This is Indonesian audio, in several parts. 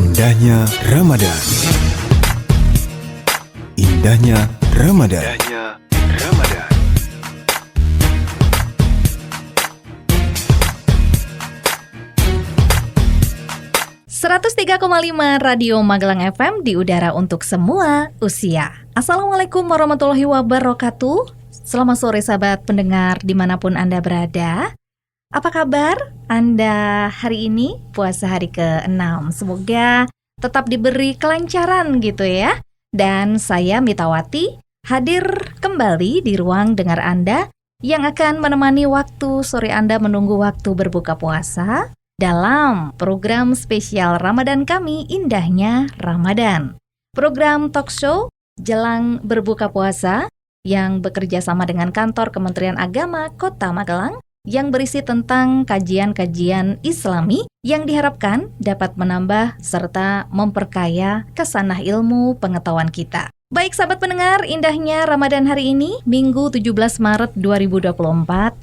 Indahnya Ramadan. Indahnya Ramadan. Indahnya Ramadan. .3,5 Radio Magelang FM di udara untuk semua usia. Assalamualaikum warahmatullahi wabarakatuh. Selamat sore sahabat pendengar dimanapun Anda berada. Apa kabar Anda hari ini, puasa hari ke-6? Semoga tetap diberi kelancaran gitu ya. Dan saya Mitawati hadir kembali di ruang dengar Anda yang akan menemani waktu sore Anda menunggu waktu berbuka puasa dalam program spesial Ramadan kami, Indahnya Ramadan. Program talk show jelang berbuka puasa yang bekerja sama dengan kantor Kementerian Agama Kota Magelang yang berisi tentang kajian-kajian Islami yang diharapkan dapat menambah serta memperkaya kesanah ilmu pengetahuan kita. Baik sahabat pendengar, indahnya Ramadan hari ini, Minggu 17 Maret 2024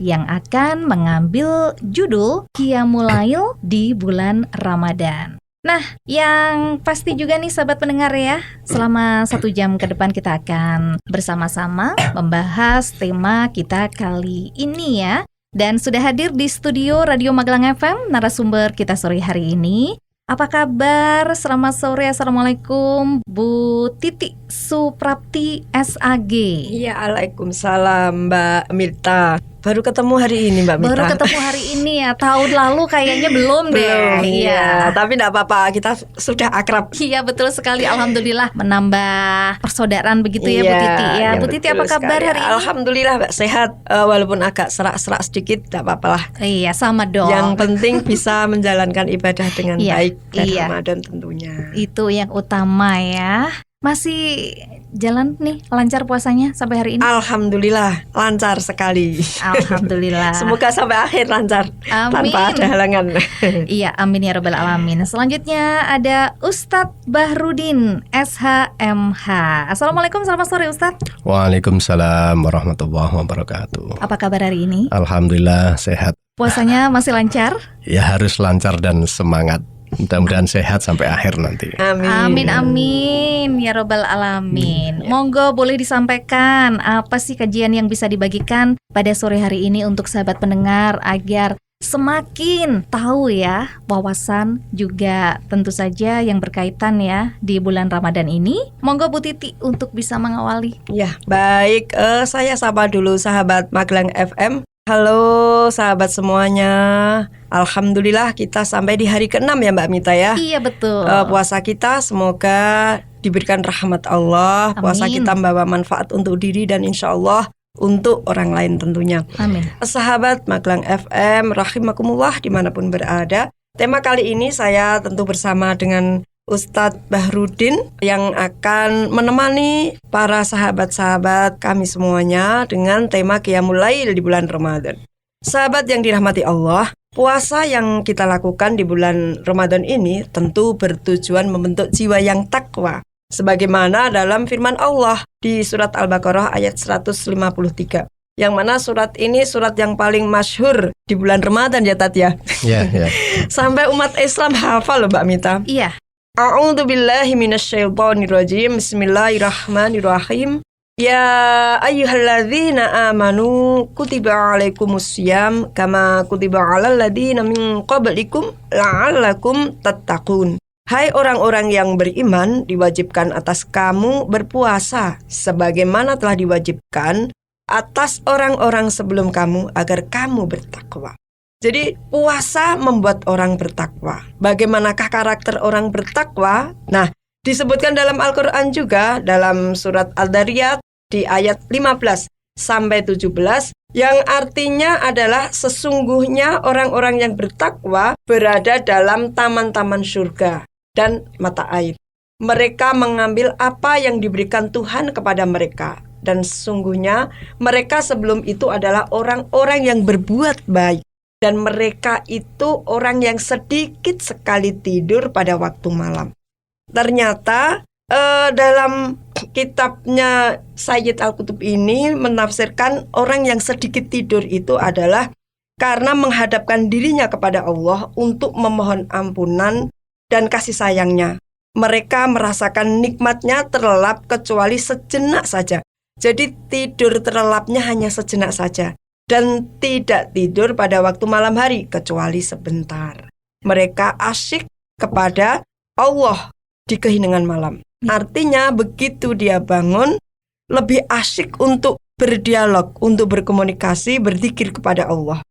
yang akan mengambil judul Qiyamul Lail di bulan Ramadan. Nah, yang pasti juga nih sahabat pendengar ya, selama 1 jam ke depan kita akan bersama-sama membahas tema kita kali ini ya. Dan sudah hadir di studio Radio Magelang FM narasumber kita sore hari ini. Apa kabar? Selamat sore, Assalamualaikum Bu Titi Suprapti SAG. Iya, Waalaikumsalam Mbak Mirta. Baru ketemu hari ini Mbak Mirta. Baru ketemu hari ini ya, tahun lalu kayaknya belum deh. Belum, iya. Tapi enggak apa-apa, kita sudah akrab. Iya betul sekali, Alhamdulillah menambah persaudaraan begitu ya Bu Titi ya. Bu Titi apa kabar hari ini? Alhamdulillah Mbak, sehat. Walaupun agak serak-serak sedikit, enggak apa-apa lah. Iya sama dong. Yang penting bisa menjalankan ibadah dengan baik dan Ramadan tentunya. Itu yang utama ya. Masih jalan nih lancar puasanya sampai hari ini? Alhamdulillah lancar sekali. Alhamdulillah. Semoga sampai akhir lancar. Amin. Tanpa ada halangan. Iya, amin ya rabbal alamin. Selanjutnya ada Ustadz Bahrudin SHMH. Assalamualaikum, selamat sore Ustadz. Waalaikumsalam warahmatullahi wabarakatuh. Apa kabar hari ini? Alhamdulillah sehat. Puasanya masih lancar? Ya harus lancar dan semangat. Mudah-mudahan sehat sampai akhir nanti. Amin. Amin amin ya robbal alamin. Monggo boleh disampaikan apa sih kajian yang bisa dibagikan pada sore hari ini untuk sahabat pendengar agar semakin tahu ya wawasan juga tentu saja yang berkaitan ya di bulan Ramadan ini. Monggo Bu Titi untuk bisa mengawali. Ya, baik. Saya sapa dulu sahabat Magelang FM. Halo sahabat semuanya. Alhamdulillah kita sampai di hari ke-6 ya Mbak Mita ya. Iya betul. Puasa kita semoga diberikan rahmat Allah. Amin. Puasa kita membawa manfaat untuk diri dan insya Allah untuk orang lain tentunya. Amin. Sahabat Magelang FM rahimakumullah dimanapun berada. Tema kali ini saya tentu bersama dengan Ustadz Bahrudin yang akan menemani para sahabat-sahabat kami semuanya dengan tema Qiyamul Lail di bulan Ramadan. Sahabat yang dirahmati Allah, puasa yang kita lakukan di bulan Ramadan ini tentu bertujuan membentuk jiwa yang takwa. Sebagaimana dalam firman Allah di surat Al-Baqarah ayat 153. Yang mana surat ini surat yang paling masyhur di bulan Ramadan ya Tat ya. Ya. Sampai umat Islam hafal loh Mbak Mita. Iya. A'udzu billahi minasyaitonir rajim. Bismillahirrahmanirrahim. Ya ayyuhalladzina amanu kutiba alaikumussyam kama kutiba alal ladzina min qablikum la'allakum tattaqun. Hai orang-orang yang beriman, diwajibkan atas kamu berpuasa sebagaimana telah diwajibkan atas orang-orang sebelum kamu agar kamu bertakwa. Jadi puasa membuat orang bertakwa. Bagaimanakah karakter orang bertakwa? Nah, disebutkan dalam Al-Quran juga dalam surat Al-Dariyat di ayat 15 sampai 17 yang artinya adalah sesungguhnya orang-orang yang bertakwa berada dalam taman-taman surga dan mata air. Mereka mengambil apa yang diberikan Tuhan kepada mereka. Dan sesungguhnya mereka sebelum itu adalah orang-orang yang berbuat baik. Dan mereka itu orang yang sedikit sekali tidur pada waktu malam. Ternyata dalam kitabnya Sayyid Al-Qutb ini menafsirkan orang yang sedikit tidur itu adalah karena menghadapkan dirinya kepada Allah untuk memohon ampunan dan kasih sayangnya. Mereka merasakan nikmatnya terlelap kecuali sejenak saja. Jadi tidur terlelapnya hanya sejenak saja. Dan tidak tidur pada waktu malam hari kecuali sebentar. Mereka asyik kepada Allah di keheningan malam. Artinya begitu dia bangun, lebih asyik untuk berdialog, untuk berkomunikasi, berzikir kepada Allah.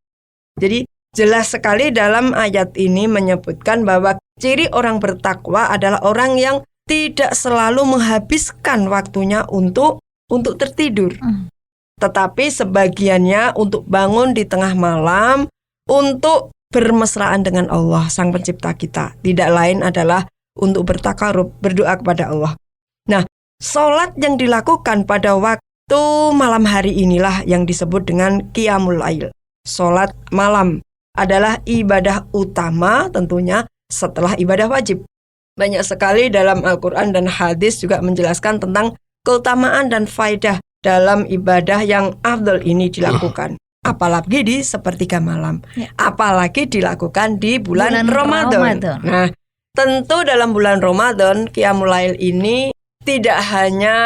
Jadi jelas sekali dalam ayat ini menyebutkan bahwa ciri orang bertakwa adalah orang yang tidak selalu menghabiskan waktunya untuk tertidur. Tetapi sebagiannya untuk bangun di tengah malam, untuk bermesraan dengan Allah, Sang Pencipta kita. Tidak lain adalah untuk bertakarub, berdoa kepada Allah. Nah, sholat yang dilakukan pada waktu malam hari inilah yang disebut dengan Qiyamul Lail. Sholat malam adalah ibadah utama tentunya setelah ibadah wajib. Banyak sekali dalam Al-Quran dan hadis juga menjelaskan tentang keutamaan dan faedah dalam ibadah yang afdal ini dilakukan. Apalagi di sepertiga malam. Apalagi dilakukan di bulan Ramadan. Nah, tentu dalam bulan Ramadan, Qiyamul Lail ini tidak hanya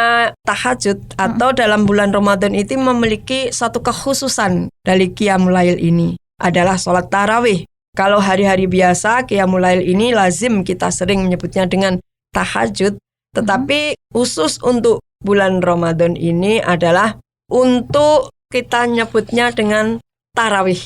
tahajud atau dalam bulan Ramadan itu memiliki satu kekhususan dari Qiyamul Lail ini adalah sholat tarawih. Kalau hari-hari biasa Qiyamul Lail ini lazim kita sering menyebutnya dengan tahajud, tetapi khusus untuk bulan Ramadan ini adalah untuk kita nyebutnya dengan tarawih.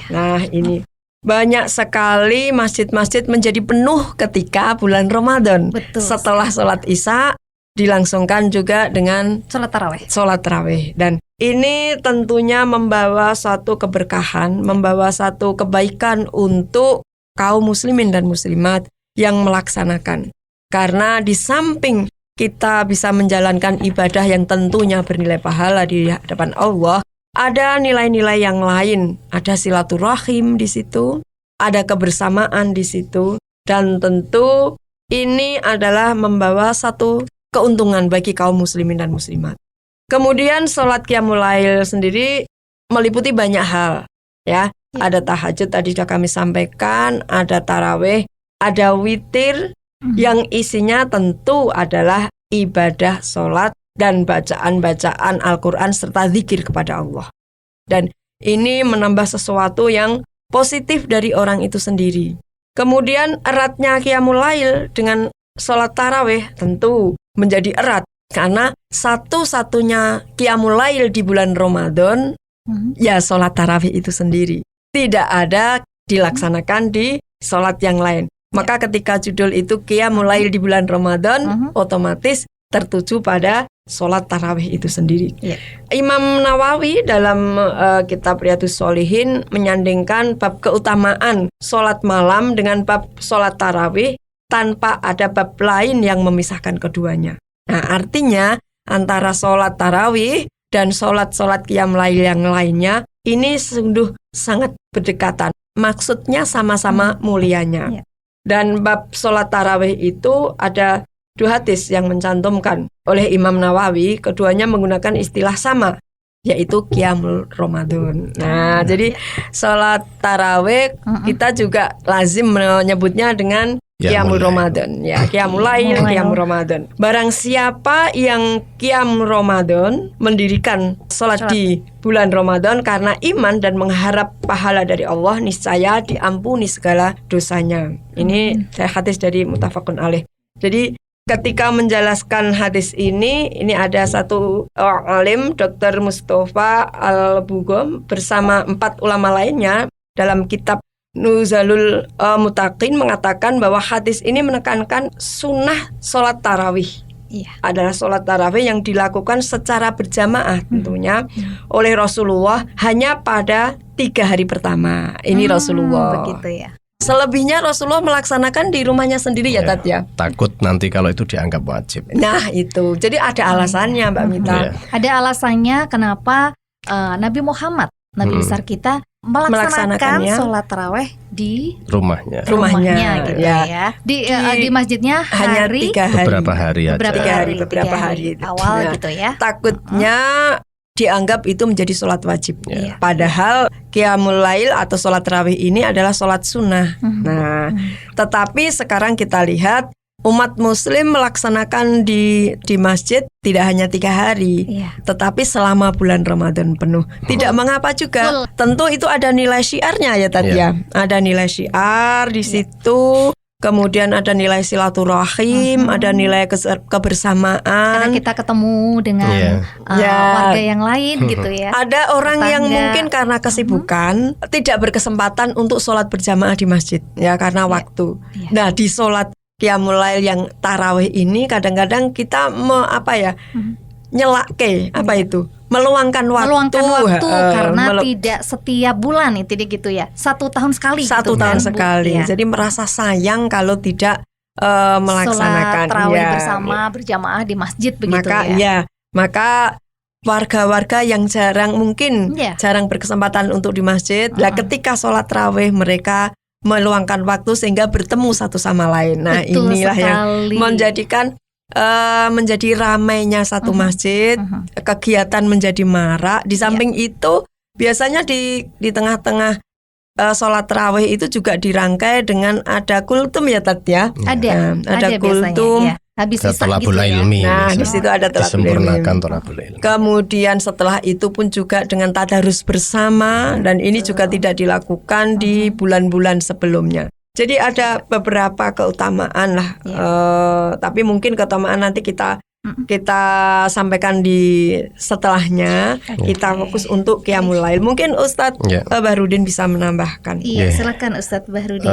Nah, ini banyak sekali masjid-masjid menjadi penuh ketika bulan Ramadan. Betul. Setelah sholat isya dilangsungkan juga dengan sholat tarawih. Dan ini tentunya membawa satu keberkahan, membawa satu kebaikan untuk kaum muslimin dan muslimat yang melaksanakan. Karena di samping kita bisa menjalankan ibadah yang tentunya bernilai pahala di hadapan Allah, ada nilai-nilai yang lain, ada silaturahim di situ, ada kebersamaan di situ, dan tentu ini adalah membawa satu keuntungan bagi kaum muslimin dan muslimat. Kemudian sholat Qiyamul Lail sendiri meliputi banyak hal, ya. Ada tahajud tadi sudah kami sampaikan, ada tarawih, ada witir yang isinya tentu adalah ibadah sholat dan bacaan-bacaan Al-Quran serta zikir kepada Allah. Dan ini menambah sesuatu yang positif dari orang itu sendiri. Kemudian eratnya Qiyamul Lail dengan sholat tarawih tentu menjadi erat karena satu-satunya Qiyamul Lail di bulan Ramadan ya sholat tarawih itu sendiri. Tidak ada dilaksanakan di sholat yang lain. Maka ketika judul itu Qiyamul Lail di bulan Ramadan, otomatis tertuju pada sholat tarawih itu sendiri. Imam Nawawi dalam kitab Riyadhus Shalihin menyandingkan bab keutamaan sholat malam dengan bab sholat tarawih tanpa ada bab lain yang memisahkan keduanya. Nah, artinya antara sholat tarawih dan sholat-sholat Qiyam Lail yang lainnya ini sungguh sangat berdekatan. Maksudnya sama-sama mulianya. Dan bab sholat tarawih itu ada 2 hadis yang mencantumkan oleh Imam Nawawi, keduanya menggunakan istilah sama, yaitu Qiyamul Ramadan. Nah, jadi sholat tarawih kita juga lazim menyebutnya dengan Qiyamul Ramadan, ya, Qiyamul Lail, Qiyamul Ramadan. Barang siapa yang Qiyam Ramadan mendirikan sholat di bulan Ramadan karena iman dan mengharap pahala dari Allah, niscaya diampuni segala dosanya. Ini hadis dari Muttafaqun alaih. Jadi ketika menjelaskan hadis ini ada satu alim, Dr. Mustafa Al-Bugom bersama 4 ulama lainnya dalam kitab Nuzalul Mutaqin mengatakan bahwa hadis ini menekankan sunnah sholat tarawih. Adalah sholat tarawih yang dilakukan secara berjamaah tentunya oleh Rasulullah hanya pada 3 hari pertama. Ini Rasulullah. Begitu ya. Selebihnya Rasulullah melaksanakan di rumahnya sendiri ya Tat ya. Takut nanti kalau itu dianggap wajib. Nah itu, jadi ada alasannya Mbak Mita. Ada alasannya kenapa Nabi Muhammad, Nabi besar kita melaksanakan sholat taraweh di rumahnya gitu ya. Di masjidnya hanya 3 hari. Beberapa hari aja. Beberapa hari awal gitu ya. Takutnya dianggap itu menjadi sholat wajib. Iya. Padahal qiyamul lail atau sholat tarawih ini adalah sholat sunnah. Nah, tetapi sekarang kita lihat umat muslim melaksanakan di masjid tidak hanya 3 hari, Iya. tetapi selama bulan Ramadan penuh. Tidak mengapa juga. Tentu itu ada nilai syiarnya ya tadi ya. Ada nilai syiar di situ. Kemudian ada nilai silaturahim, ada nilai kebersamaan. Karena kita ketemu dengan Ya. warga yang lain gitu ya. Ada orang yang Tetangga. mungkin karena kesibukan tidak berkesempatan untuk sholat berjamaah di masjid ya karena waktu. Iya. Nah di sholat qiyamul lail yang tarawih ini kadang-kadang kita nyelake apa itu meluangkan waktu, karena tidak setiap bulan itu gitu ya. 1 tahun sekali. satu gitu tahun kan, Bu? sekali. Ya. Jadi merasa sayang kalau tidak melaksanakan. Sholat tarawih Ya. bersama berjamaah di masjid begitu Maka warga-warga yang mungkin Iya. jarang berkesempatan untuk di masjid, lah ketika sholat tarawih mereka meluangkan waktu sehingga bertemu satu sama lain. Nah, Betul inilah yang sekali. menjadikan menjadi ramainya satu masjid, kegiatan menjadi marak. Di samping itu biasanya di tengah-tengah sholat tarawih itu juga dirangkai dengan ada kultum ya Tat ya. Ada Ada biasanya, kultum. ya. Habis sisa gitu Talabul ya. ilmi. Nah, di biasa. situ ada talabul ilmi. Disempurnakan talabul ilmi. Kemudian setelah itu pun juga dengan tadarus bersama, dan ini juga tidak dilakukan di bulan-bulan sebelumnya. Jadi ada beberapa keutamaan lah, tapi mungkin keutamaan nanti kita sampaikan di setelahnya. Kita fokus untuk qiyamul lail. Mungkin Ustadz Bahrudin bisa menambahkan. Iya, silakan Ustadz Bahrudin.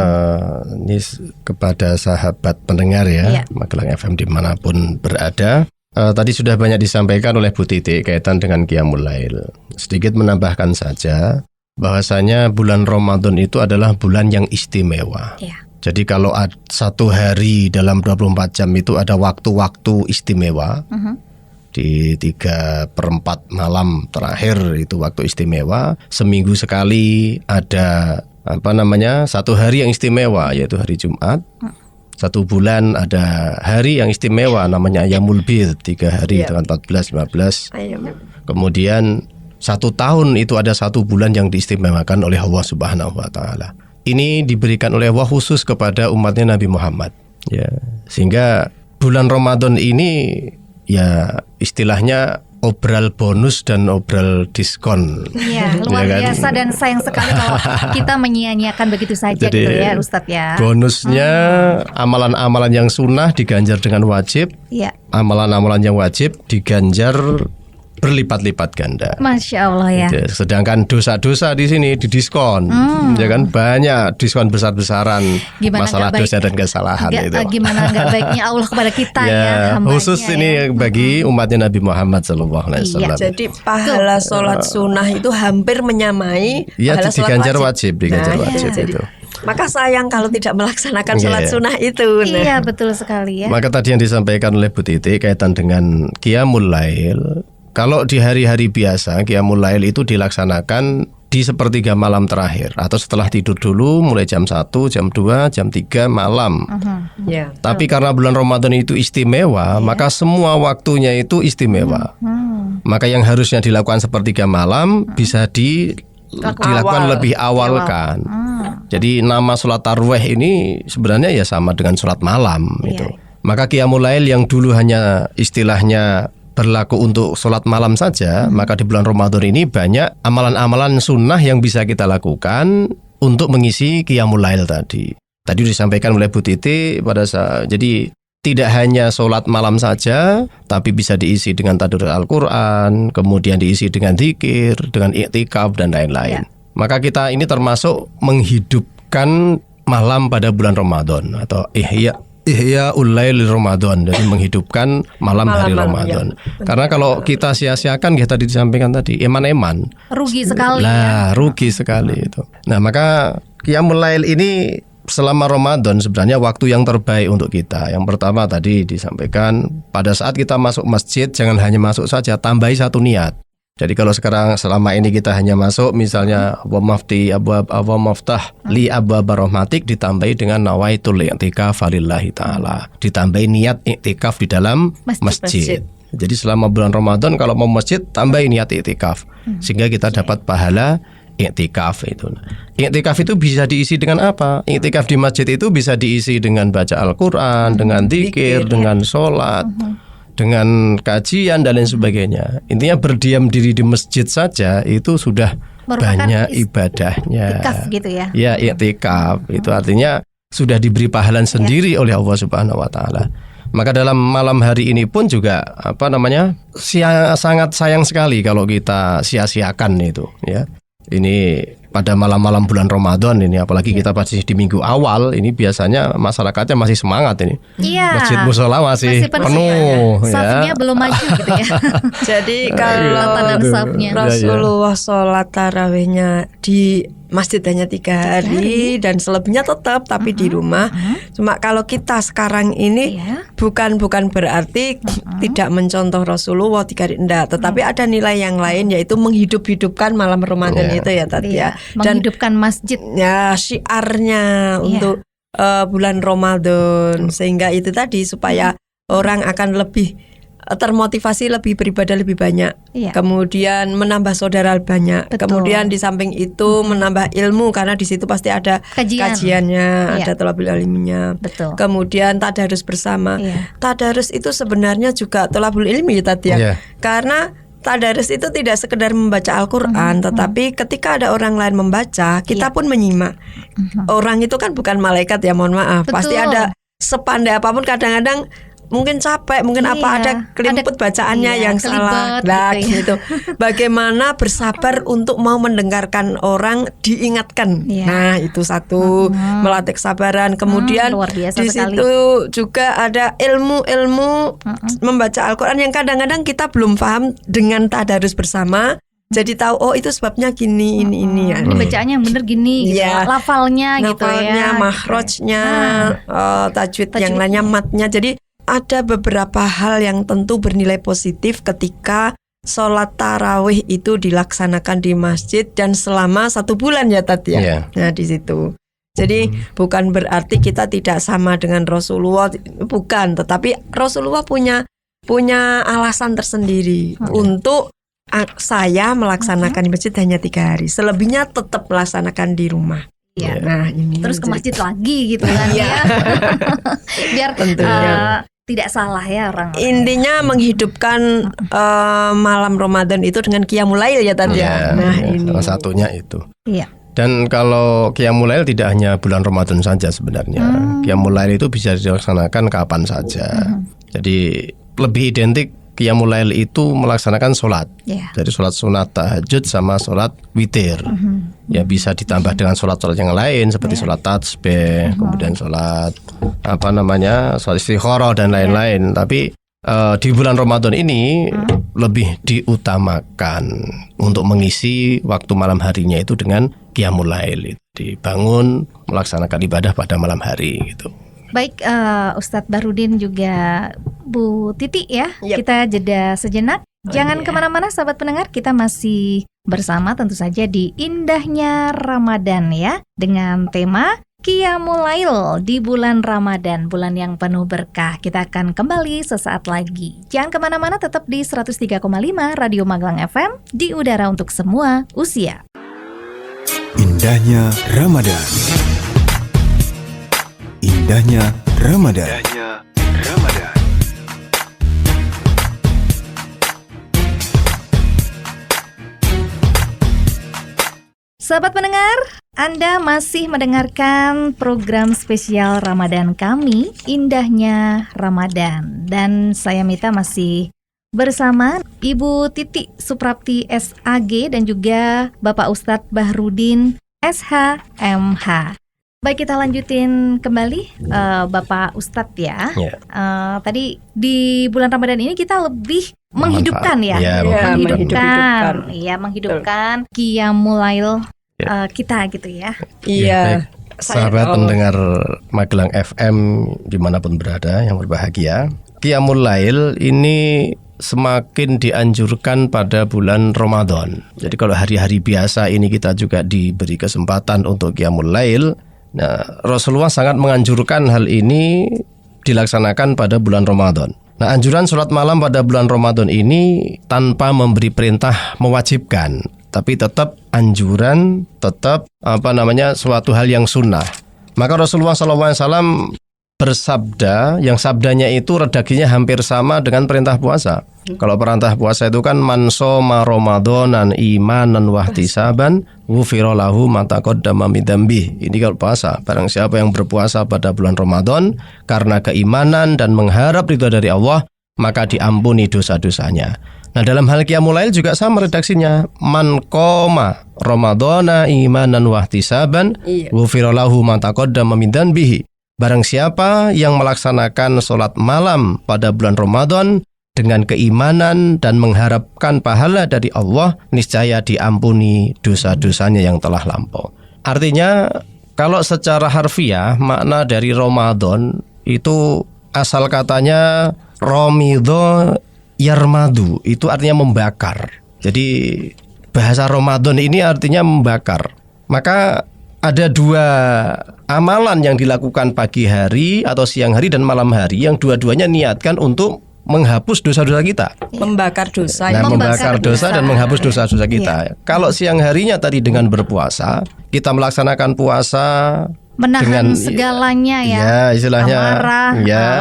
Ini kepada sahabat pendengar ya, Magelang FM dimanapun berada. Tadi sudah banyak disampaikan oleh Bu Titi kaitan dengan qiyamul lail. Sedikit menambahkan saja bahwasanya bulan Ramadan itu adalah bulan yang istimewa. Iya. Jadi kalau satu hari dalam 24 jam itu ada waktu-waktu istimewa. Di 3/4 malam terakhir itu waktu istimewa. Seminggu sekali ada satu hari yang istimewa yaitu hari Jumat. 1 bulan ada hari yang istimewa namanya Ayyamul Bid, 3 hari dengan 14, 15. Kemudian 1 tahun itu ada 1 bulan yang diistimewakan oleh Allah Subhanahu wa Ta'ala. Ini diberikan oleh Allah khusus kepada umatnya Nabi Muhammad. Ya, sehingga bulan Ramadan ini ya istilahnya obral bonus dan obral diskon. Iya, luar biasa dan sayang sekali kalau kita menyia-nyiakan begitu saja. Jadi, gitu ya Ustadz ya. Bonusnya amalan-amalan yang sunnah diganjar dengan wajib. Iya. Amalan-amalan yang wajib diganjar berlipat-lipat ganda. Masya Allah ya. Sedangkan dosa-dosa di sini didiskon, ya kan banyak diskon besar-besaran. Masalah dosa dan kesalahan itu. Gimana nggak baiknya Allah kepada kita ya. Khusus ini bagi umatnya Nabi Muhammad SAW. Jadi pahala sholat sunnah itu hampir menyamai pahala sholat diganjar wajib. Diganjar wajib itu. Maka sayang kalau tidak melaksanakan sholat sunnah itu. Iya betul sekali ya. Maka tadi yang disampaikan oleh Bu Titi kaitan dengan qiyamul lail. Kalau di hari-hari biasa, qiyamul lail itu dilaksanakan di sepertiga malam terakhir atau setelah tidur dulu mulai jam 1, jam 2, jam 3 malam. Tapi karena bulan Ramadan itu istimewa, maka semua waktunya itu istimewa. Maka yang harusnya dilakukan sepertiga malam bisa dilakukan lebih awal kan. Jadi nama sholat tarawih ini sebenarnya ya sama dengan sholat malam itu. Maka qiyamul lail yang dulu hanya istilahnya berlaku untuk sholat malam saja, maka di bulan Ramadan ini banyak amalan-amalan sunnah yang bisa kita lakukan untuk mengisi qiyamul lail tadi. Tadi disampaikan oleh Bu Titi pada saat, jadi tidak hanya sholat malam saja, tapi bisa diisi dengan tadabbur Al-Quran, kemudian diisi dengan zikir, dengan i'tikaf dan lain-lain. Maka kita ini termasuk menghidupkan malam pada bulan Ramadan atau Ihya ulail Ramadan, jadi menghidupkan malam hari Ramadan. Karena kalau kita sia-siakan, ya tadi disampaikan tadi, eman-eman. Rugi sekali. Rugi sekali itu. Nah, maka qiyamul lail ini selama Ramadan sebenarnya waktu yang terbaik untuk kita. Yang pertama tadi disampaikan, pada saat kita masuk masjid jangan hanya masuk saja, tambahi 1 niat. Jadi kalau sekarang selama ini kita hanya masuk misalnya wa maftah li abwaba rahmatik ditambahi dengan nawaitul i'tikaf lillahi taala. Ditambahi niat i'tikaf di dalam masjid. Jadi selama bulan Ramadan kalau mau masjid tambah niat iktikaf sehingga kita dapat pahala iktikaf itu. Iktikaf itu bisa diisi dengan apa? Iktikaf di masjid itu bisa diisi dengan baca Al-Qur'an, dengan zikir, dengan sholat, dengan kajian dan lain sebagainya. Intinya berdiam diri di masjid saja itu sudah Merupakan banyak ibadahnya. iktikaf gitu ya. Ya, iktikaf itu artinya sudah diberi pahala sendiri oleh Allah Subhanahu wa taala. Maka dalam malam hari ini pun juga sangat sayang sekali kalau kita sia-siakan itu ya. Ini pada malam-malam bulan Ramadan ini, apalagi kita pasti di minggu awal ini biasanya masyarakatnya masih semangat ini. Iya. Masjid musola masih penuh ya. Safnya belum maju gitu ya. Jadi kalau Tatanan safnya. Rasulullah sholat tarawihnya di masjid hanya 3 hari dan selebihnya tetap tapi di rumah. Cuma kalau kita sekarang ini bukan berarti tidak mencontoh Rasulullah 3 hari, enggak, tetapi ada nilai yang lain yaitu menghidup-hidupkan malam Ramadan itu ya tadi ya. Dan menghidupkan masjid ya syiarnya untuk bulan Ramadan, sehingga itu tadi supaya orang akan lebih termotivasi, lebih beribadah lebih banyak, kemudian menambah saudara banyak. Betul. Kemudian di samping itu menambah ilmu karena di situ pasti ada kajiannya, ada thalabul ilminya. Betul. Kemudian tadarus bersama. Tadarus itu sebenarnya juga thalabul ilmi tadi ya. Karena tadarus itu tidak sekedar membaca Al-Quran, tetapi ketika ada orang lain membaca, kita pun menyimak. Orang itu kan bukan malaikat ya, mohon maaf. Betul. Pasti ada sepandai apapun kadang-kadang mungkin capek, mungkin ada kelimput bacaannya yang salah. Nah, gitu. Bagaimana bersabar untuk mau mendengarkan orang diingatkan. Nah, itu satu, melatih kesabaran. Kemudian di situ juga ada ilmu-ilmu membaca Al-Quran yang kadang-kadang kita belum paham dengan tadarus bersama. Jadi tahu itu sebabnya gini ini ya. Ini bacaannya yang bener gini gitu. Lafalnya gitu ya. Makhrajnya, tajwid yang lainnya, matnya. Jadi ada beberapa hal yang tentu bernilai positif ketika sholat tarawih itu dilaksanakan di masjid dan selama 1 bulan ya tadi ya. Nah di situ. Jadi bukan berarti kita tidak sama dengan Rasulullah, bukan. Tetapi Rasulullah punya alasan tersendiri untuk saya melaksanakan di masjid hanya 3 hari. Selebihnya tetap melaksanakan di rumah. Nah ini terus ke masjid lagi gitu kan ya. Biar tidak salah ya orang. Intinya menghidupkan malam Ramadan itu dengan qiyamul lail ya tadi. Nah ini salah satunya itu. Dan kalau qiyamul lail tidak hanya bulan Ramadan saja sebenarnya. Qiyamul lail itu bisa dilaksanakan kapan saja. Jadi lebih identik qiyamul lail itu melaksanakan sholat. Jadi sholat sunat tahajud sama sholat witir. Ya bisa ditambah dengan sholat-sholat yang lain seperti sholat tasbih, kemudian sholat sholat istikharah dan lain-lain. Tapi di bulan Ramadan ini lebih diutamakan untuk mengisi waktu malam harinya itu dengan qiyamul lail. Dibangun melaksanakan ibadah pada malam hari gitu. Baik, Ustadz Bahrudin juga Bu Titi ya. Kita jeda sejenak. Jangan kemana-mana sahabat pendengar, kita masih bersama tentu saja di Indahnya Ramadan ya, dengan tema Qiyamul Lail di bulan Ramadan, bulan yang penuh berkah. Kita akan kembali sesaat lagi. Jangan kemana-mana, tetap di 103,5 Radio Magelang FM, di udara untuk semua usia. Indahnya Ramadan. Indahnya Ramadan. Sahabat pendengar, Anda masih mendengarkan program spesial Ramadan kami, Indahnya Ramadan. Dan saya Mita masih bersama Ibu Titi Suprapti SAG dan juga Bapak Ustadz Bahrudin SHMH. Baik, kita lanjutin kembali Bapak Ustadz ya. Tadi di bulan Ramadan ini kita lebih menghidupkan menghidupkan qiyamul lail kita gitu ya. Baik. Sahabat pendengar Magelang FM dimanapun berada yang berbahagia, qiyamul lail ini semakin dianjurkan pada bulan Ramadan. Jadi kalau hari-hari biasa ini kita juga diberi kesempatan untuk qiyamul lail. Nah, Rasulullah sangat menganjurkan hal ini dilaksanakan pada bulan Ramadan. Nah, anjuran sholat malam pada bulan Ramadan ini tanpa memberi perintah mewajibkan, tapi tetap anjuran, tetap suatu hal yang sunnah. Maka Rasulullah SAW bersabda, yang sabdanya itu redaksinya hampir sama dengan perintah puasa. Kalau perintah puasa itu kan man shoma ramadanan imanan wahtisaban ghufira lahu ma taqaddama min dzambi. Ini kalau puasa, barang siapa yang berpuasa pada bulan Ramadan karena keimanan dan mengharap ridha dari Allah, maka diampuni dosa-dosanya. Nah, dalam hal qiyamul lail juga sama redaksinya, man qoma ramadana imanan wahtisaban ghufira lahu ma taqaddama min dzambihi. Barang siapa yang melaksanakan sholat malam pada bulan Ramadan dengan keimanan dan mengharapkan pahala dari Allah, niscaya diampuni dosa-dosanya yang telah lampau. Artinya, kalau secara harfiah, makna dari Ramadan itu asal katanya romidho yarmadu, itu artinya membakar. Jadi bahasa Ramadan ini artinya membakar. Maka ada dua amalan yang dilakukan pagi hari atau siang hari dan malam hari yang dua-duanya niatkan untuk menghapus dosa-dosa kita. Membakar dosa. Nah, membakar dosa dan menghapus dosa-dosa kita. Kalau siang harinya tadi dengan berpuasa, kita melaksanakan puasa menahan dengan segalanya istilahnya amarah,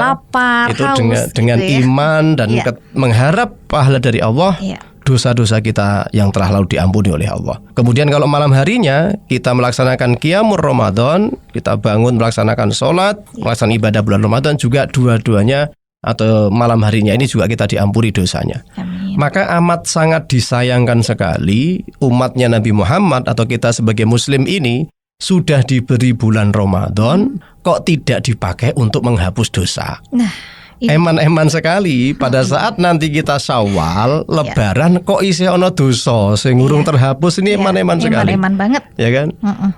lapar, itu haus, dengan gitu ya. Iman dan mengharap pahala dari Allah. Dosa-dosa kita yang telah lalu diampuni oleh Allah. Kemudian kalau malam harinya kita melaksanakan qiyamul Ramadan, kita bangun melaksanakan sholat, melaksanakan ibadah bulan Ramadan, juga dua-duanya atau malam harinya ini juga kita diampuni dosanya. Amin. Maka amat sangat disayangkan sekali umatnya Nabi Muhammad atau kita sebagai muslim ini sudah diberi bulan Ramadan kok tidak dipakai untuk menghapus dosa. Nah, eman-eman sekali pada saat nanti kita Syawal, Lebaran kok isih ono dosa sing urung terhapus, ini eman-eman sekali. Eman banget. Ya kan?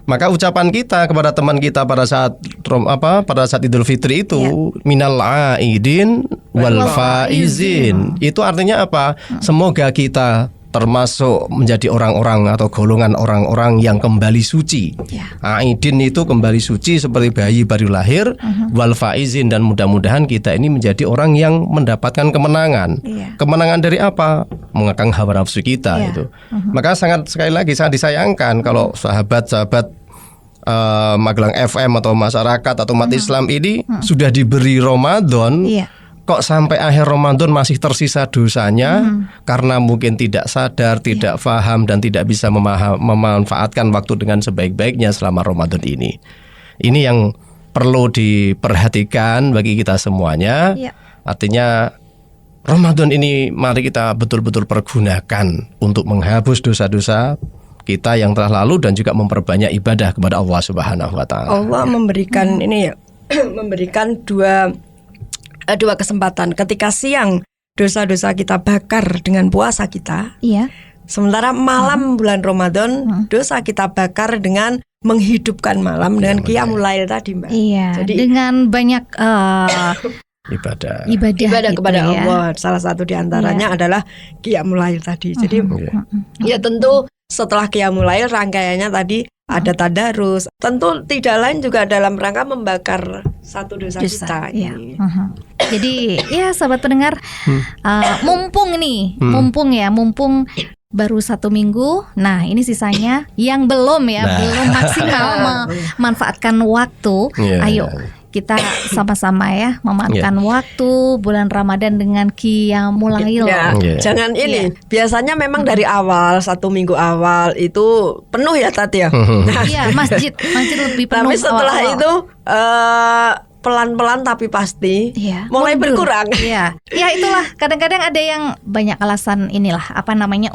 Maka ucapan kita kepada teman kita pada saat Idul Fitri itu minal aidin wal faizin. Itu artinya apa? Semoga kita termasuk menjadi orang-orang atau golongan orang-orang yang kembali suci. Aidin itu kembali suci seperti bayi baru lahir, wal faizin, dan mudah-mudahan kita ini menjadi orang yang mendapatkan kemenangan. Kemenangan dari apa? Mengekang hawa nafsu kita itu. Maka sekali lagi sangat disayangkan kalau sahabat-sahabat Magelang FM atau masyarakat atau umat Islam ini sudah diberi Ramadan, kok sampai akhir Ramadan masih tersisa dosanya karena mungkin tidak sadar, tidak paham, dan tidak bisa memanfaatkan waktu dengan sebaik-baiknya selama Ramadan ini. Ini yang perlu diperhatikan bagi kita semuanya. Artinya Ramadan ini mari kita betul-betul pergunakan untuk menghapus dosa-dosa kita yang telah lalu dan juga memperbanyak ibadah kepada Allah Subhanahu wa taala. Allah memberikan memberikan dua kesempatan. Ketika siang dosa-dosa kita bakar dengan puasa kita. Sementara malam bulan Ramadan dosa kita bakar dengan menghidupkan malam dengan qiyamul lail tadi, Mbak. Jadi dengan banyak ibadah kepada Allah. Salah satu diantaranya adalah qiyamul lail tadi. Jadi ya tentu setelah qiyamul lail rangkaiannya tadi ada tadarus. Tentu tidak lain juga dalam rangka membakar satu dosa kita. Jadi ya sahabat pendengar, mumpung baru 1 minggu. Nah, ini sisanya yang belum maksimal memanfaatkan waktu. Ayo kita sama-sama ya memanfaatkan waktu bulan Ramadan dengan qiyamul lail. Jangan ini. Biasanya memang dari awal 1 minggu awal itu penuh ya Tati ya. Iya, masjid lebih penuh. Tapi setelah itu pelan-pelan tapi pasti mulai berkurang. Ya itulah, kadang-kadang ada yang banyak alasan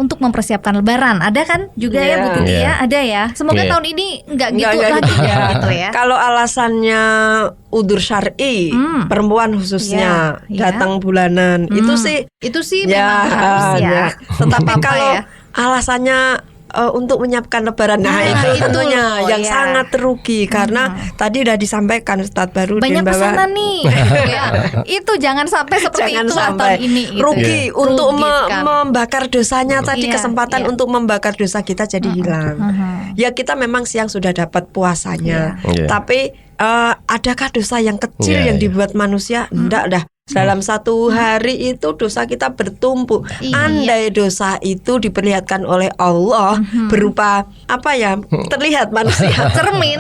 untuk mempersiapkan Lebaran. Ada kan juga ya Bu Titi ya, ada ya. Semoga tahun ini nggak gitu lagi gitu ya. Kalau alasannya udzur syar'i, perempuan khususnya datang bulanan, itu sih memang harus ya. Tetapi kalau alasannya untuk menyiapkan Lebaran, itu tentunya yang sangat rugi karena tadi udah disampaikan Ustadz Barudin banyak bahwa pesanan nih. Itu jangan sampai seperti itu tahun ini. Rugi untuk membakar dosanya tadi, kesempatan untuk membakar dosa kita jadi hilang. Ya kita memang siang sudah dapat puasanya, tapi adakah dosa yang kecil yang dibuat manusia? Enggak dah. Dalam satu hari itu dosa kita bertumpuk. Iya. Andai dosa itu diperlihatkan oleh Allah berupa apa ya? Terlihat manusia. Cermin.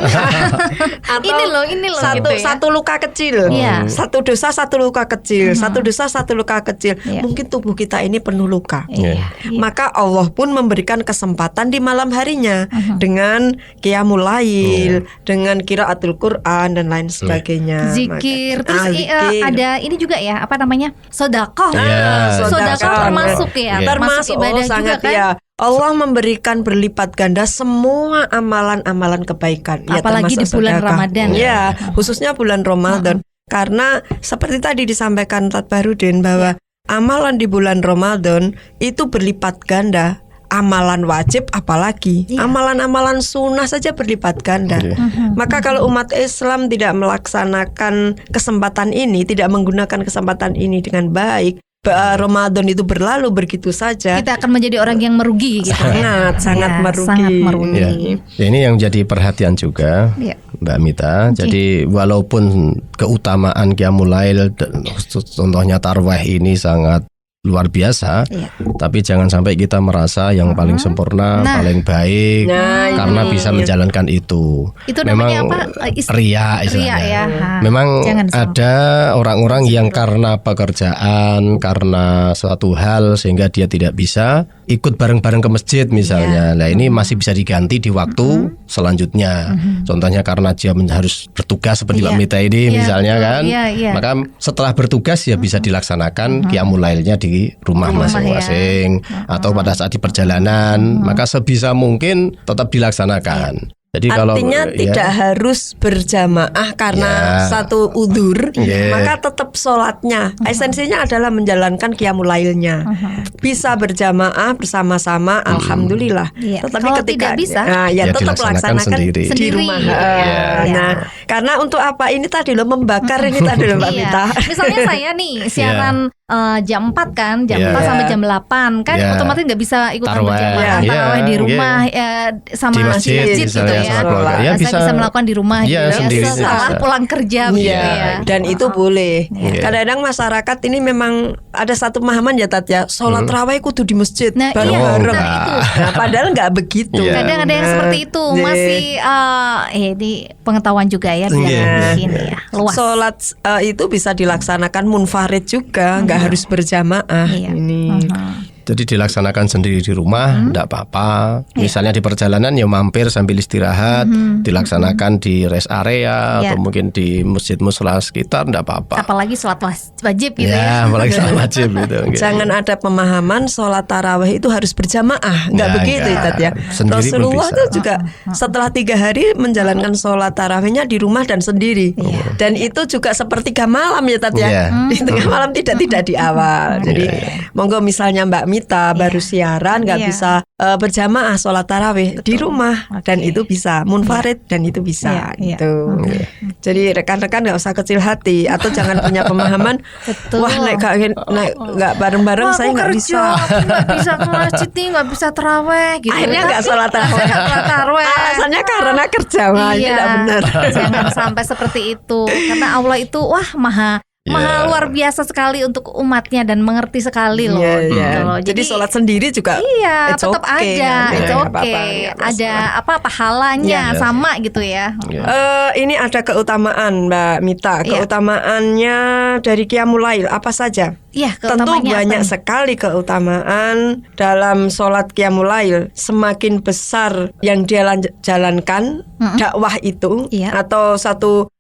Atau ini loh satu, gitu ya. satu luka kecil. Iya. Satu dosa satu luka kecil. Satu dosa satu luka kecil. Iya. Mungkin tubuh kita ini penuh luka. Iya. Maka Allah pun memberikan kesempatan di malam harinya dengan qiyamul lail, dengan qiraatul Quran dan lain sebagainya. Zikir. Terus zikir. ada ini juga ya, apa namanya? Sedekah. Iya. Sedekah termasuk ya, Iya. termasuk ibadah juga sangat kan? ya. Allah memberikan berlipat ganda semua amalan-amalan kebaikan. Ya, Apalagi di termasuk bulan sedekah. Ramadan. Ya, khususnya bulan Ramadan. Karena seperti tadi disampaikan Tat Barudin bahwa amalan di bulan Ramadan itu berlipat ganda. Amalan wajib apalagi, amalan-amalan sunnah saja berlipat ganda. Maka kalau umat Islam tidak melaksanakan kesempatan ini, tidak menggunakan kesempatan ini dengan baik, Ramadan itu berlalu begitu saja. Kita akan menjadi orang yang merugi gitu. Sangat Ya, merugi. sangat merugi. Ya. Ya, ini yang jadi perhatian juga, Ya. Mbak Mita. Jadi walaupun keutamaan Qiyamul Lail, contohnya Tarwih ini sangat luar biasa, tapi jangan sampai kita merasa yang paling sempurna, Nah. paling baik, Nah, karena ini. bisa menjalankan itu. Itu namanya Memang apa? Ria istilahnya. Ria ya. Ha. Memang Jangan salah. ada orang-orang yang karena pekerjaan, karena suatu hal sehingga dia tidak bisa ikut bareng-bareng ke masjid misalnya. Nah, ini masih bisa diganti di waktu selanjutnya. Contohnya karena dia harus bertugas seperti Mbak Mita ini misalnya kan. Maka setelah bertugas ya bisa dilaksanakan Qiyamul Lailnya di rumah masing-masing atau pada saat di perjalanan, maka sebisa mungkin tetap dilaksanakan. Jadi Artinya kalau tidak harus berjamaah karena satu udzur, maka tetap sholatnya. Esensinya adalah menjalankan qiyamul lailnya. Bisa berjamaah bersama-sama, alhamdulillah. Tetapi Kalau ketika tidak bisa, ya tetap dilaksanakan laksanakan sendiri. di rumah. Nah, karena untuk apa ini tadi loh, membakar ini tadi loh Mbak Mita. Misalnya saya nih siaran jam 4 kan, jam 4 sampai jam 8 kan, otomatis nggak bisa ikutan Tarawih. berjamaah tarawih di rumah sama Di masjid gitu misalnya, ya. sama keluarga. Ya, Saya bisa melakukan di rumah gitu ya, sendiri setelah bisa. pulang kerja gitu ya. Dan itu boleh. Kadang-kadang masyarakat ini memang ada satu pemahaman ya Tat ya, sholat tarawih kudu di masjid Nah, bareng-bareng. nah itu. Nah, padahal nggak begitu. Kadang ada yang seperti itu, masih di pengetahuan juga ya biar di sini ya. Luas. Sholat itu bisa dilaksanakan munfarid juga, nggak harus berjamaah. Ini. Jadi dilaksanakan sendiri di rumah, tidak apa-apa. Misalnya di perjalanan ya mampir sambil istirahat, dilaksanakan di rest area atau mungkin di masjid mushola sekitar, tidak apa-apa. Apalagi sholat wajib gitu Ya, apalagi sholat wajib gitu. Jangan ada pemahaman sholat tarawih itu harus berjamaah, nggak Ya, begitu ya Tat ya. Sendiri pun Rasulullah bisa. itu juga setelah 3 hari menjalankan sholat tarawihnya di rumah dan sendiri, dan itu juga sepertiga malam ya Tat ya. Iya. Di tengah malam tidak di awal. Jadi monggo misalnya Mbak Mita baru siaran nggak bisa berjamaah sholat tarawih di rumah, dan itu bisa munfarid dan itu bisa gitu. Jadi rekan-rekan nggak usah kecil hati atau jangan punya pemahaman wah naik nggak bareng-bareng saya nggak bisa. aku nggak bisa ke masjid nih, nggak bisa taraweh gitu. Akhirnya nggak Tapi sholat tarawih. saya nggak sholat taraweh. Alasannya karena kerja, wah ini nggak benar. Jangan sampai seperti itu, karena Allah itu maha luar biasa sekali untuk umatnya dan mengerti sekali loh. Gitu loh. Jadi sholat sendiri juga it's tetap okay. ada, it's Nggak okay. apa-apa, nggak Ada pahalanya sama gitu ya. Ini ada keutamaan Mbak Mita. Keutamaannya dari Qiyamul Lail apa saja? Iya, Tentu keutamanya banyak apa? sekali keutamaan dalam sholat Qiyamul Lail. Semakin besar yang dia jalankan dakwah itu atau satu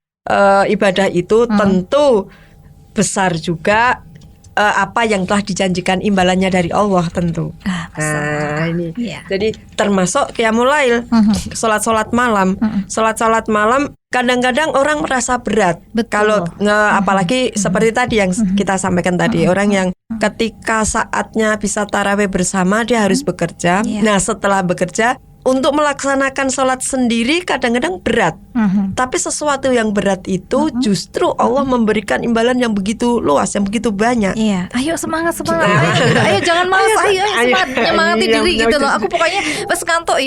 ibadah itu, tentu besar juga apa yang telah dijanjikan imbalannya dari Allah tentu. Nah, ini. Jadi termasuk Qiyamul Lail, sholat-sholat malam. Sholat-sholat malam kadang-kadang orang merasa berat. Kalau apalagi seperti tadi yang kita sampaikan tadi, orang yang ketika saatnya bisa tarawih bersama dia harus bekerja. Nah, setelah bekerja untuk melaksanakan sholat sendiri kadang-kadang berat. Tapi sesuatu yang berat itu justru Allah memberikan imbalan yang begitu luas, yang begitu banyak. Ayo semangat. Ayo jangan malas, ayo semangat diri gitu loh. Aku pokoknya pas ngantuk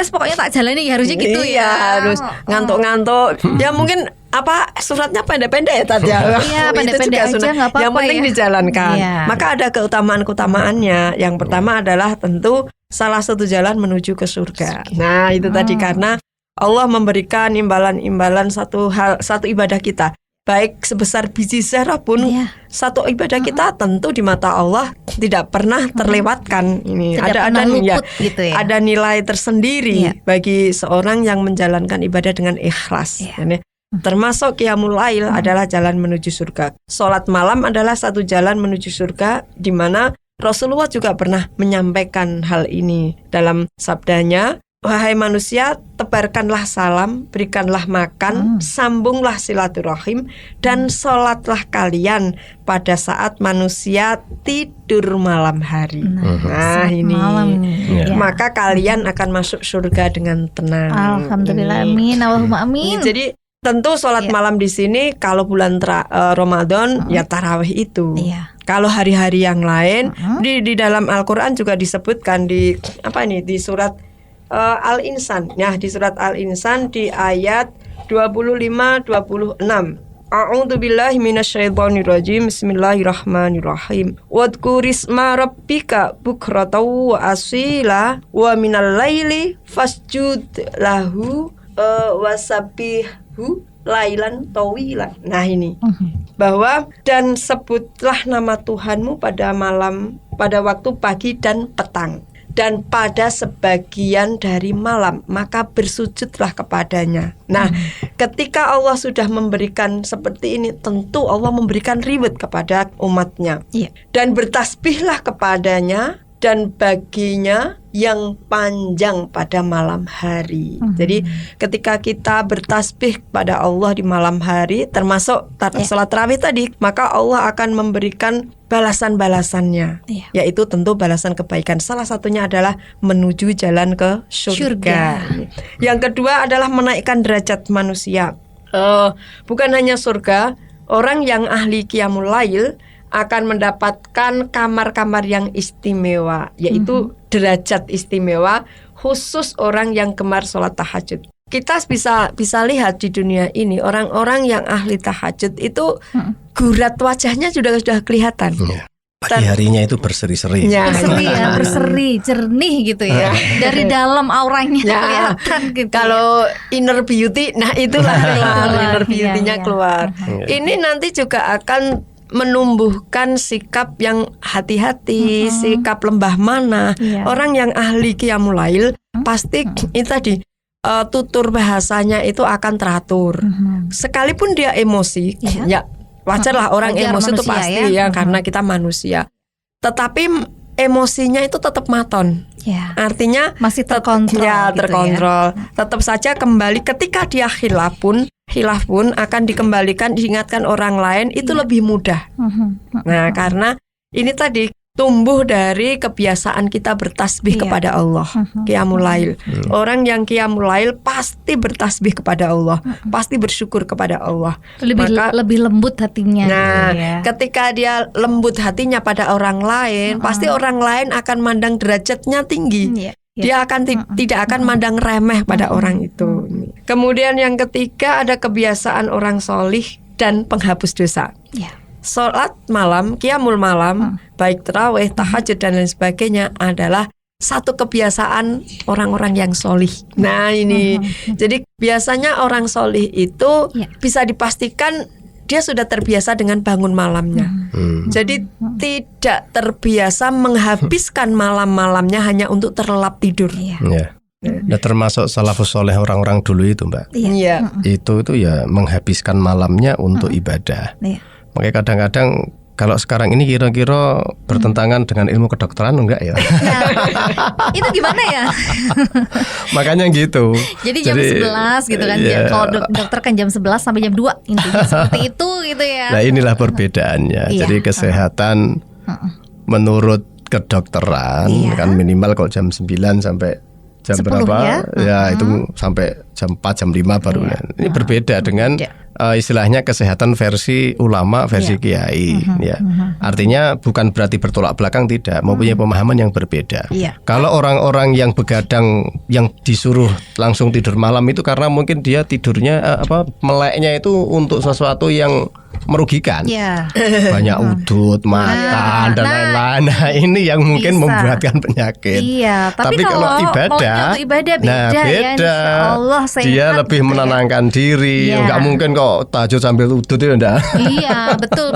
pokoknya tak jalani harusnya gitu Iya, harus ngantuk-ngantuk. Ya mungkin apa suratnya pendek-pendek ya Tat ya? Iya, Itu pendek-pendek juga aja sunnah. nggak apa-apa Yang penting ya. dijalankan. Iya. Maka ada keutamaan-keutamaannya. Yang pertama adalah tentu salah satu jalan menuju ke surga. Nah, itu tadi karena Allah memberikan imbalan-imbalan satu ibadah kita. Baik sebesar biji zarah pun Iya. satu ibadah kita tentu di mata Allah tidak pernah terlewatkan. Ini Tidak ada pernah ya, luput gitu ya. ada nilai tersendiri Iya. bagi seorang yang menjalankan ibadah dengan ikhlas. Iya. Ini termasuk qiyamul lail adalah jalan menuju surga. Salat malam adalah satu jalan menuju surga, di mana Rasulullah juga pernah menyampaikan hal ini dalam sabdanya, wahai manusia, tebarkanlah salam, berikanlah makan, sambunglah silaturahim, dan sholatlah kalian pada saat manusia tidur malam hari. Nah, ini. Malam nih. Ya. Maka kalian akan masuk surga dengan tenang. Alhamdulillah, Ini. amin, Allahumma amin. Jadi tentu sholat Iya. malam di sini kalau bulan Ramadan ya tarawih itu. Iya. Kalau hari-hari yang lain di dalam Al-Qur'an juga disebutkan di di surat Al-Insan. Nah, di surat Al-Insan di ayat 25-26. A'udzu billahi minasyaitonir rajim. Bismillahirrahmanirrahim. Wadhkurisma rabbika bukratan wa asila wa minal laili fasjud lahu wasabbihu lailan tawilan. Nah, ini bahwa dan sebutlah nama Tuhanmu pada malam, pada waktu pagi dan petang, dan pada sebagian dari malam, maka bersujudlah kepadanya. Nah, ketika Allah sudah memberikan seperti ini, tentu Allah memberikan reward kepada umatnya. Iya. Dan bertasbihlah kepadanya dan baginya yang panjang pada malam hari. Jadi ketika kita bertasbih kepada Allah di malam hari, termasuk salat tarawih tadi, maka Allah akan memberikan balasan-balasannya, yaitu tentu balasan kebaikan. Salah satunya adalah menuju jalan ke surga. Yang kedua adalah menaikkan derajat manusia. Bukan hanya surga, orang yang ahli qiyamul lail akan mendapatkan kamar-kamar yang istimewa, yaitu derajat istimewa khusus orang yang gemar sholat tahajud. Kita bisa lihat di dunia ini orang-orang yang ahli tahajud itu gurat wajahnya sudah kelihatan. Pagi harinya itu berseri-seri. Berseri, jernih gitu ya. Dari dalam auranya kelihatan gitu. Kalau inner beauty, nah itulah inner beauty-nya Iya. keluar. Ini nanti juga akan menumbuhkan sikap yang hati-hati, sikap lembah mana. Orang yang ahli qiyamul lail pasti itu tadi tutur bahasanya itu akan teratur. Sekalipun dia emosi, ya wajarlah orang Wajar emosi itu manusia, pasti ya. karena kita manusia. Tetapi emosinya itu tetap maton. Ya. Artinya Masih terkontrol ya, gitu terkontrol. Tetap saja kembali ketika dia khilaf pun akan dikembalikan, diingatkan orang lain itu lebih mudah. Nah, karena ini tadi tumbuh dari kebiasaan kita bertasbih kepada Allah, qiyamul lail. Orang yang qiyamul lail pasti bertasbih kepada Allah, pasti bersyukur kepada Allah. Lebih lembut hatinya. Nah, gitu ya. ketika dia lembut hatinya pada orang lain, pasti orang lain akan mandang derajatnya tinggi. Dia akan tidak akan mandang remeh pada orang itu. Kemudian yang ketiga ada kebiasaan orang solih dan penghapus dosa. Sholat malam, qiyamul malam, baik tarawih, tahajud dan lain sebagainya adalah satu kebiasaan orang-orang yang solih. Nah, ini jadi biasanya orang solih itu bisa dipastikan dia sudah terbiasa dengan bangun malamnya. Jadi tidak terbiasa menghabiskan malam-malamnya hanya untuk terlelap tidur. Nah, termasuk salafus soleh orang-orang dulu itu, Mbak. Itu ya menghabiskan malamnya untuk ibadah. Makanya kadang-kadang kalau sekarang ini kira-kira bertentangan dengan ilmu kedokteran enggak ya? Itu gimana ya? Makanya gitu. Jadi jam 11 gitu kan. Kalau dokter kan jam 11 sampai jam 2 intinya seperti itu gitu ya. Nah, inilah perbedaannya. Jadi kesehatan menurut kedokteran kan minimal kalau jam 9 sampai jam 10 berapa ya? itu sampai jam 4 jam 5 baru. Ini berbeda dengan Berbeda. istilahnya kesehatan versi ulama versi kiai ya. Artinya bukan berarti bertolak belakang, tidak, mempunyai pemahaman yang berbeda. Iya. Kalau orang-orang yang begadang yang disuruh langsung tidur malam itu karena mungkin dia tidurnya meleknya itu untuk sesuatu yang merugikan. Ya. Banyak udut, makan dan lain-lain. Nah, ini yang mungkin bisa. membuatkan penyakit. Iya, tapi kalau ibadah, untuk ibadah beda, nah ya, beda. Insya Allah sehat Dia lebih gitu ya. menenangkan diri. Iya. Enggak mungkin kok tahajud sambil udut itu enggak. Iya, betul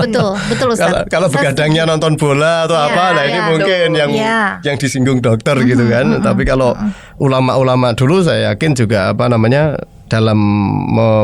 Ustaz. Kalau begadangnya nonton bola atau Iya, apa, nah ini iya. mungkin Iya. yang disinggung dokter gitu kan. Tapi kalau ulama-ulama dulu saya yakin juga dalam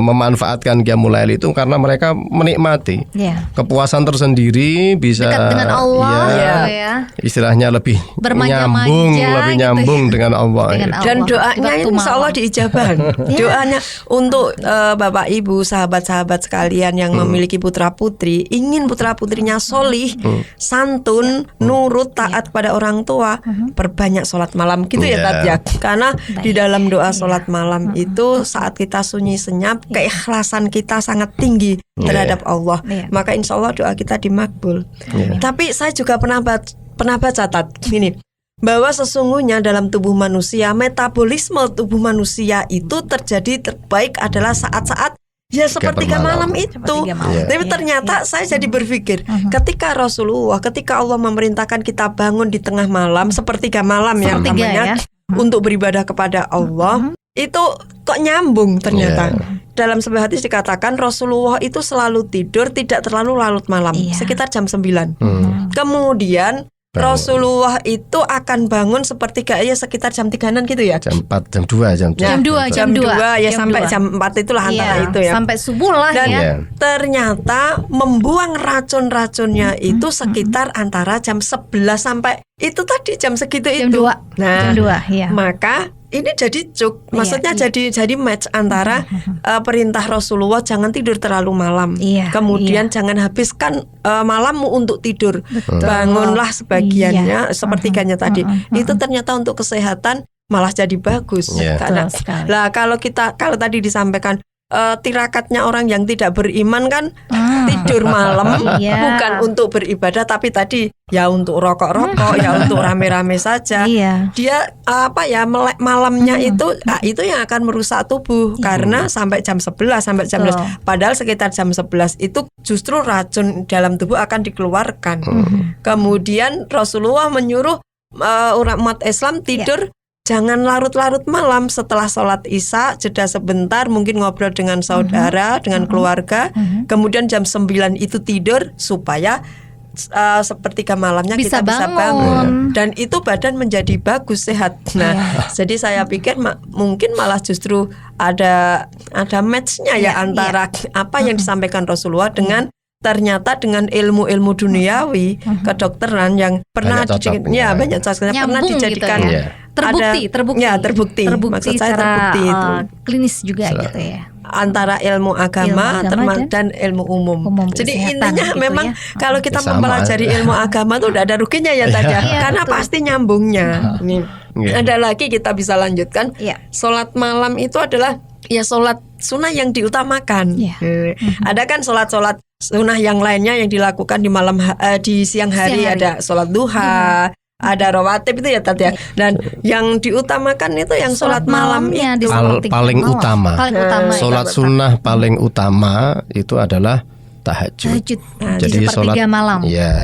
memanfaatkan Qiyamul Lail itu karena mereka menikmati Iya. kepuasan tersendiri, bisa Dekat dengan Allah ya, gitu ya. istilahnya lebih Bermanja-manja lebih gitu ya. nyambung dengan Allah. Dengan Allah. Dan Di doanya waktu insya Allah malam. diijabah. Doanya untuk Bapak Ibu, sahabat-sahabat sekalian yang memiliki putra putri, ingin putra putrinya solih, santun, nurut, taat pada orang tua, perbanyak sholat malam gitu ya Iya. Tat ya. Karena di dalam doa Iya. sholat malam itu saat kita sunyi senyap, keikhlasan kita sangat tinggi terhadap Allah. Iya. Maka insya Allah doa kita dimakbul. Tapi saya juga pernah baca Tat, gini, bahwa sesungguhnya dalam tubuh manusia, metabolisme tubuh manusia itu terjadi terbaik adalah saat-saat ya sepertiga malam itu. Sepertiga malam. Iya. Tapi ternyata saya jadi berpikir, ketika Allah memerintahkan kita bangun di tengah malam, sepertiga malam yang Sepertiga, namanya ya. untuk beribadah kepada Allah, itu kok nyambung ternyata. Dalam sebuah hadis dikatakan Rasulullah itu selalu tidur tidak terlalu larut malam, Iya. sekitar jam 9. Kemudian Rasulullah itu akan bangun sepertiga ya sekitar jam 3-an gitu ya. Jam 4, jam 2, jam 2. Jam 2 ya jam sampai 2. jam 4 itulah antara Iya, itu ya. sampai subuh lah Dan ya. ternyata membuang racun-racunnya itu sekitar antara jam 11 sampai itu tadi jam segitu Jam itu. 2. Nah, Jam 2 ya. maka ini jadi cuk, maksudnya Iya. jadi match antara perintah Rasulullah jangan tidur terlalu malam. Iya, Kemudian jangan habiskan malammu untuk tidur. Betul. Bangunlah sebagiannya, Iya. sepertigannya tadi. Itu ternyata untuk kesehatan malah jadi bagus. Iya. Karena Betul sekali. lah kalau tadi disampaikan tirakatnya orang yang tidak beriman kan tidur malam Iya. bukan untuk beribadah tapi tadi ya untuk rokok-rokok ya untuk rame-rame saja. Iya. Dia melek malamnya itu itu yang akan merusak tubuh karena sampai jam 11 sampai jam 12. Betul. Padahal sekitar jam 11 itu justru racun dalam tubuh akan dikeluarkan. Kemudian Rasulullah menyuruh umat Islam tidur jangan larut-larut malam, setelah sholat isya jeda sebentar, mungkin ngobrol dengan saudara, dengan keluarga. Kemudian jam 9 itu tidur supaya sepertiga malamnya Bisa kita bisa bangun. bangun dan itu badan menjadi bagus, sehat. Nah, jadi saya pikir mungkin malah justru ada matchnya ya Iya, antara apa yang disampaikan Rasulullah dengan ternyata dengan ilmu-ilmu duniawi kedokteran yang pernah Banyak cocoknya. banyak cocoknya pernah Nyambung dijadikan gitu ya. Terbukti. Ya, terbukti. Maksud saya secara terbukti itu. klinis juga gitu ya. Antara ilmu agama, Ilmu agama dan ilmu umum. Jadi Jadi kesehatan intinya gitu memang ya. kalau kita Sama. mempelajari ilmu agama tuh udah ada ruginya ya tadi, Iya, karena betul. pasti nyambungnya. Nih, Iya. ada lagi kita bisa lanjutkan. Iya. Sholat malam itu adalah ya sholat sunnah yang diutamakan. Iya. Ada kan sholat sunnah yang lainnya yang dilakukan di di siang hari, Siang hari. ada sholat duha. Ada rawatib itu ya Tat ya. Dan yang diutamakan itu yang sholat malam malamnya di itu. sepertiga paling malam. utama. Paling utama. ya. Sholat sunnah paling utama itu adalah tahajud. Tahajud. Jadi Di sepertiga malam. Ya,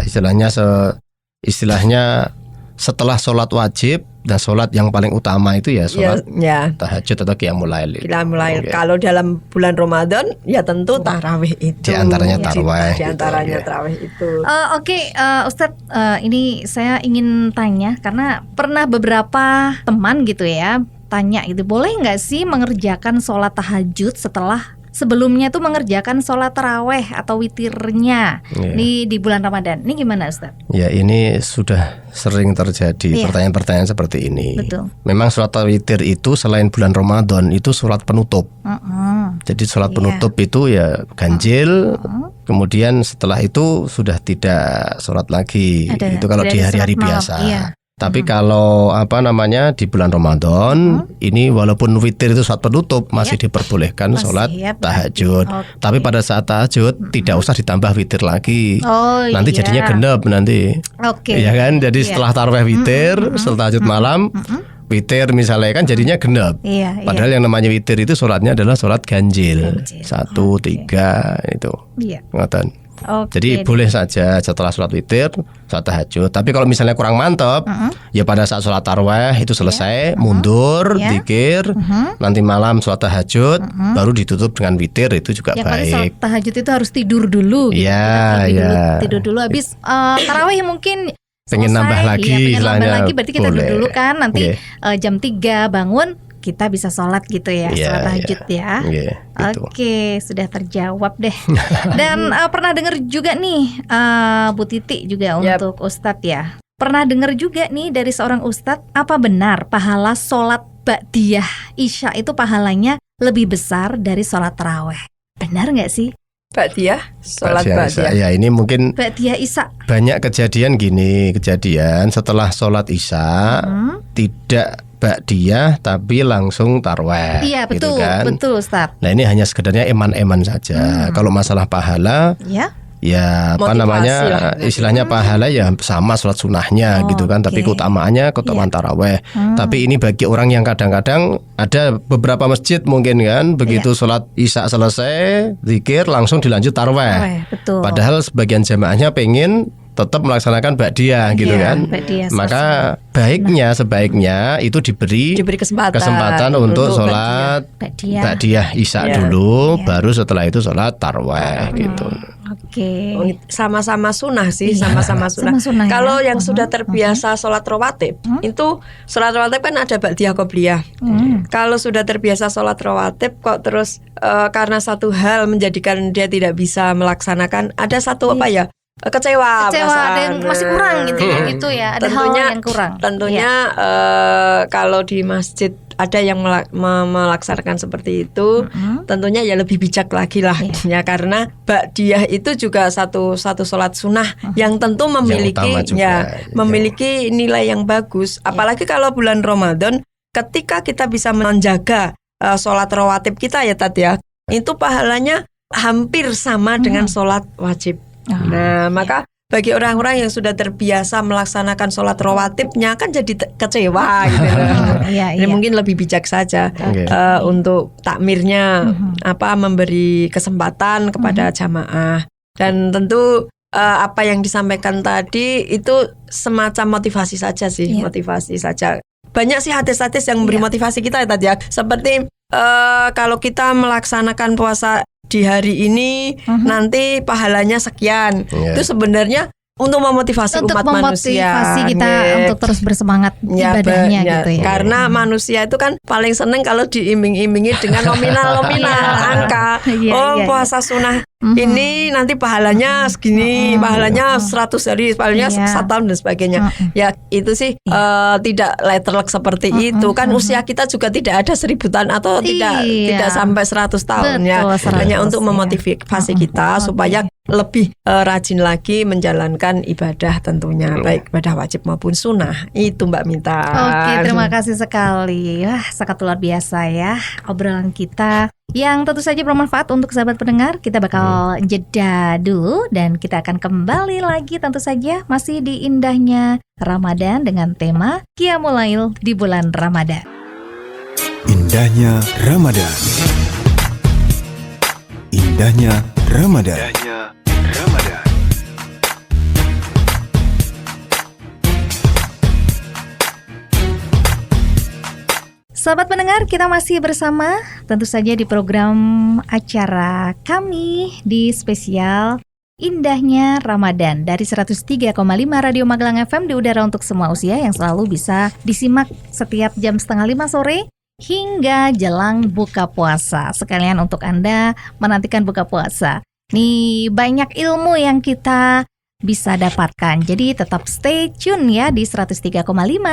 istilahnya setelah sholat wajib dan sholat yang paling utama itu ya sholat Ya. tahajud atau qiyamul lail. Kita mulai Oke. kalau dalam bulan Ramadan ya tentu tarawih itu. Di antaranya Ya, tarawih Di antaranya gitu, ya. tarawih itu. Oke, Ustadz, ini saya ingin tanya karena pernah beberapa teman gitu ya tanya gitu, boleh nggak sih mengerjakan sholat tahajud setelah sebelumnya tuh mengerjakan sholat taraweh atau witirnya Iya. di bulan Ramadan? Ini gimana Ustadz? Ya, ini sudah sering terjadi Iya. pertanyaan-pertanyaan seperti ini. Betul. Memang sholat witir itu selain bulan Ramadan itu sholat penutup. Jadi sholat Iya. penutup itu ya ganjil. Kemudian setelah itu sudah tidak sholat lagi. Ada- Itu kalau tidak di ada hari-hari sholat malam. biasa. Iya. Tapi kalau di bulan Ramadan ini walaupun witir itu saat penutup masih diperbolehkan Masih sholat ya, tahajud. Oke. Tapi pada saat tahajud tidak usah ditambah witir lagi. Oh, Nanti iya. jadinya genep nanti. Oke. Iya kan? Jadi Iya. setelah tarawih witir, setelah tahajud malam, witir misalnya kan jadinya genep. Iya, Padahal yang namanya witir itu sholatnya adalah sholat ganjil. Ganjil. 1, 3 itu. Iya. Ngoten. Oke. Jadi boleh saja setelah sholat witir, sholat tahajud. Tapi kalau misalnya kurang mantap, ya pada saat sholat tarawih itu selesai, mundur, Ya. zikir, nanti malam sholat tahajud, baru ditutup dengan witir itu juga Ya karena salat baik. tahajud itu harus tidur dulu. gitu. Iya, Tidur dulu, iya. tidur dulu habis tarawih mungkin Pengen selesai, nambah lagi, iya, pengen nambah istilahnya, lagi berarti kita boleh. dulu kan nanti Iya. jam 3 bangun kita bisa sholat gitu ya, Iya, sholat tahajud ya. Iya, gitu. Oke, sudah terjawab deh. Dan pernah dengar juga nih Bu Titi juga Yap. untuk Ustadz ya. Pernah dengar juga nih dari seorang Ustadz, apa benar pahala sholat ba'diyah Isya itu pahalanya lebih besar dari sholat taraweh? Benar nggak sih? Ba'diyah, sholat Ba'diyah, ba'diyah. ya ini mungkin Ba'diyah Isya. banyak kejadian setelah sholat isya tidak ba'diyah tapi langsung tarweh. Iya betul, gitu kan. betul Ustadz. Nah ini hanya sekedarnya eman-eman saja. Kalau masalah pahala, Ya, ya apa Motivasi namanya lah. istilahnya pahala ya sama sholat sunnahnya Oh, gitu kan. Tapi oke. keutamaannya keutamaan taraweh. Tapi ini bagi orang yang kadang-kadang ada beberapa masjid mungkin kan begitu sholat isya selesai, zikir langsung dilanjut taraweh. betul. Padahal sebagian jamaahnya pengen tetap melaksanakan ba'diyah gitu Iya, kan. ba'diyah Maka sebaiknya itu diberi kesempatan untuk untuk sholat Ba'diyah. ba'diyah isya Iya. dulu, baru setelah itu sholat taraweh gitu. Oke. sama-sama sunnah sih, Iya, sama-sama sunnah. sama sunnah ya. Kalau yang sudah terbiasa sholat rawatib, itu sholat rawatib kan ada ba'diyah qobliyah. Kalau sudah terbiasa sholat rawatib kok terus karena satu hal menjadikan dia tidak bisa melaksanakan, ada satu kecewa Ada yang perasaan. masih kurang gitu ya, gitu ya. Ada Tentunya- hal yang kurang. Tentunya kalau di masjid ada yang melaksanakan seperti itu, tentunya ya lebih bijak lagi lah ya, karena ba'diyah itu juga satu sholat sunnah yang tentu memiliki utama juga, ya gitu. memiliki nilai yang bagus. Apalagi kalau bulan Ramadan, ketika kita bisa menjaga sholat rawatib kita ya Tat ya, itu pahalanya hampir sama dengan sholat wajib. Nah, maka bagi orang-orang yang sudah terbiasa melaksanakan sholat rawatibnya kan jadi kecewa gitu. Iya, Ini iya. mungkin lebih bijak saja Oke. untuk takmirnya memberi kesempatan kepada jamaah, dan tentu apa yang disampaikan tadi itu semacam motivasi saja sih, Iya. motivasi saja. Banyak sih hadis-hadis yang memberi motivasi kita ya tadi ya. Seperti kalau kita melaksanakan puasa di hari ini nanti pahalanya sekian. Iya. Itu sebenarnya untuk memotivasi Untuk umat manusia. memotivasi kita Nggih. untuk terus bersemangat Ya, ibadahnya ya, gitu ya. Karena manusia itu kan paling seneng kalau diiming-imingi dengan nominal-nominal Iya. angka. Iya, iya, Puasa sunnah ini nanti pahalanya segini, pahalanya 100 hari, pahalanya Iya. 1 tahun dan sebagainya. Ya itu sih tidak letterlock seperti itu. Kan usia kita juga tidak ada 1000 tahun atau Iya. tidak sampai 100 tahun ya. Betul, Hanya 100, untuk ya. memotivasi kita supaya lebih rajin lagi menjalankan ibadah tentunya, baik ibadah wajib maupun sunnah. Itu Mbak Minta. Oke, terima kasih sekali. Wah, sangat luar biasa ya obrolan kita yang tentu saja bermanfaat untuk sahabat pendengar. Kita bakal jeda dulu dan kita akan kembali lagi tentu saja masih di indahnya Ramadan dengan tema Qiyamul Lail di bulan Ramadan. Indahnya Ramadan. Indahnya Ramadan. Sahabat pendengar, kita masih bersama tentu saja di program acara kami di spesial Indahnya Ramadan dari 103,5 Radio Magelang FM di udara untuk semua usia yang selalu bisa disimak setiap jam 4:30 sore hingga jelang buka puasa. Sekalian untuk Anda menantikan buka puasa. Nih banyak ilmu yang kita bisa dapatkan. Jadi tetap stay tune ya di 103,5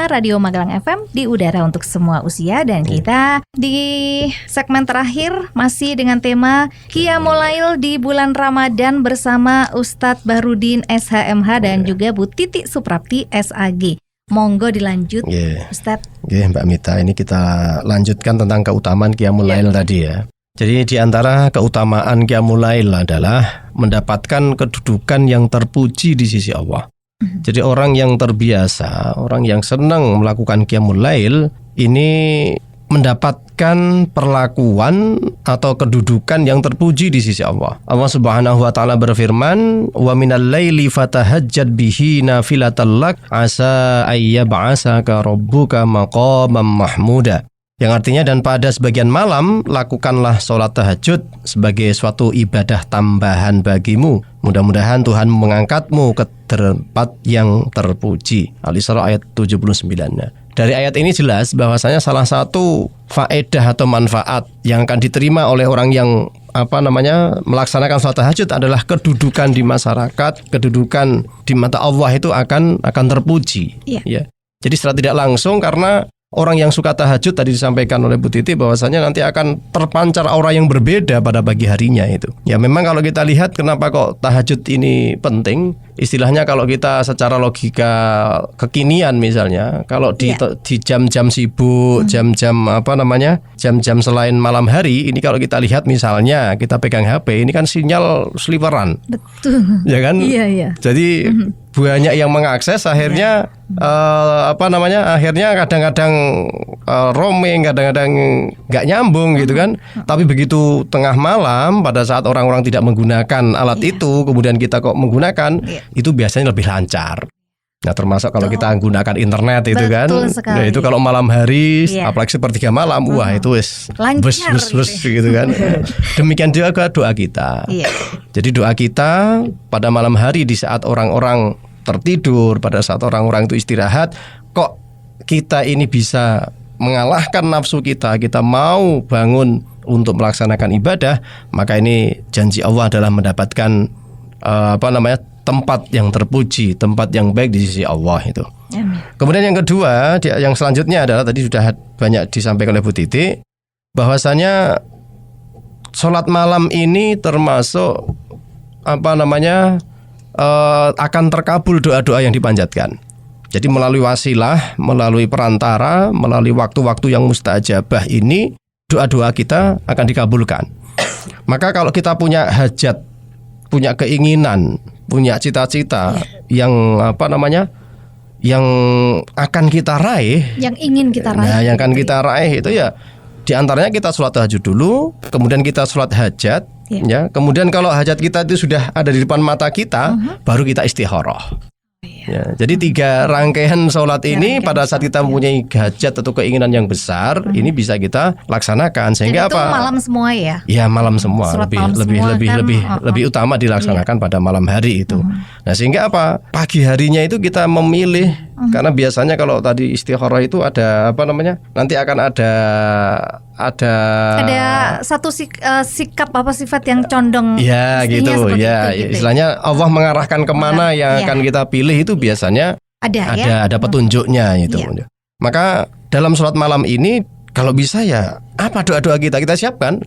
Radio Magelang FM di udara untuk semua usia. Dan kita di segmen terakhir masih dengan tema Qiyamul Lail di bulan Ramadan bersama Ustadz Bahrudin SHMH dan juga Bu Titi Suprapti SAG. Monggo dilanjut, Nggih. Ustadz. Oke, Mbak Mita, ini kita lanjutkan tentang keutamaan Qiyamul Lail tadi ya. Jadi di antara keutamaan Qiyamul Lail adalah mendapatkan kedudukan yang terpuji di sisi Allah. Jadi orang yang terbiasa, orang yang senang melakukan Qiyamul Lail ini mendapatkan perlakuan atau kedudukan yang terpuji di sisi Allah. Allah Subhanahu wa taala berfirman, "Wa minal laili fatahajjad bihi nafilatan lak asa ayyab'asaka rabbuka maqaman mahmuda." Yang artinya, dan pada sebagian malam lakukanlah sholat tahajud sebagai suatu ibadah tambahan bagimu. Mudah-mudahan Tuhan mengangkatmu ke tempat yang terpuji. Al-Isra ayat 79. Nah, dari ayat ini jelas bahwasanya salah satu faedah atau manfaat yang akan diterima oleh orang yang melaksanakan sholat tahajud adalah kedudukan di masyarakat, kedudukan di mata Allah itu akan terpuji. Ya. Jadi secara tidak langsung, karena orang yang suka tahajud tadi disampaikan oleh Bu Titi bahwasanya nanti akan terpancar aura yang berbeda pada pagi harinya itu. Ya memang kalau kita lihat kenapa kok tahajud ini penting, istilahnya kalau kita secara logika kekinian misalnya, kalau di jam-jam sibuk, jam-jam selain malam hari, ini kalau kita lihat misalnya kita pegang HP, ini kan sinyal sliveran. Betul. Ya kan? Iya. Jadi banyak yang mengakses, akhirnya akhirnya kadang-kadang roaming, kadang-kadang nggak nyambung gitu kan. Tapi begitu tengah malam pada saat orang-orang tidak menggunakan alat itu, kemudian kita kok menggunakan, itu biasanya lebih lancar. Nah, termasuk kalau kita menggunakan internet itu kan. Nah, itu kalau malam hari, apalagi sepertiga malam, wah itu bus gitu kan. Demikian juga doa kita. Jadi doa kita pada malam hari di saat orang-orang tertidur, pada saat orang-orang itu istirahat, kok kita ini bisa mengalahkan nafsu kita mau bangun untuk melaksanakan ibadah, maka ini janji Allah adalah mendapatkan tempat yang terpuji, tempat yang baik di sisi Allah itu. Amin. Kemudian yang kedua, yang selanjutnya adalah tadi sudah banyak disampaikan oleh Bu Titi, bahwasanya sholat malam ini termasuk akan terkabul doa-doa yang dipanjatkan. Jadi melalui wasilah, melalui perantara, melalui waktu-waktu yang mustajabah ini, doa-doa kita akan dikabulkan. Maka kalau kita punya hajat, punya keinginan, punya cita-cita yang yang akan kita raih, yang ingin kita raih. Nah, yang akan kita raih itu ya di antaranya kita sholat tahajud dulu, kemudian kita sholat hajat, ya. Kemudian kalau hajat kita itu sudah ada di depan mata kita, baru kita istikharah. Ya, jadi 3 rangkaian sholat ini pada saat kita mempunyai hajat atau keinginan yang besar, ini bisa kita laksanakan sehingga itu malam semua ya? Ya malam semua, lebih utama dilaksanakan pada malam hari itu. Nah sehingga pagi harinya itu kita memilih, karena biasanya kalau tadi istikharah itu ada nanti akan ada satu sikap sifat yang condong. Ya gitu ya, istilahnya Allah mengarahkan kemana yang akan kita pilih itu biasanya ada petunjuknya itu. Maka dalam sholat malam ini kalau bisa ya apa doa-doa kita siapkan.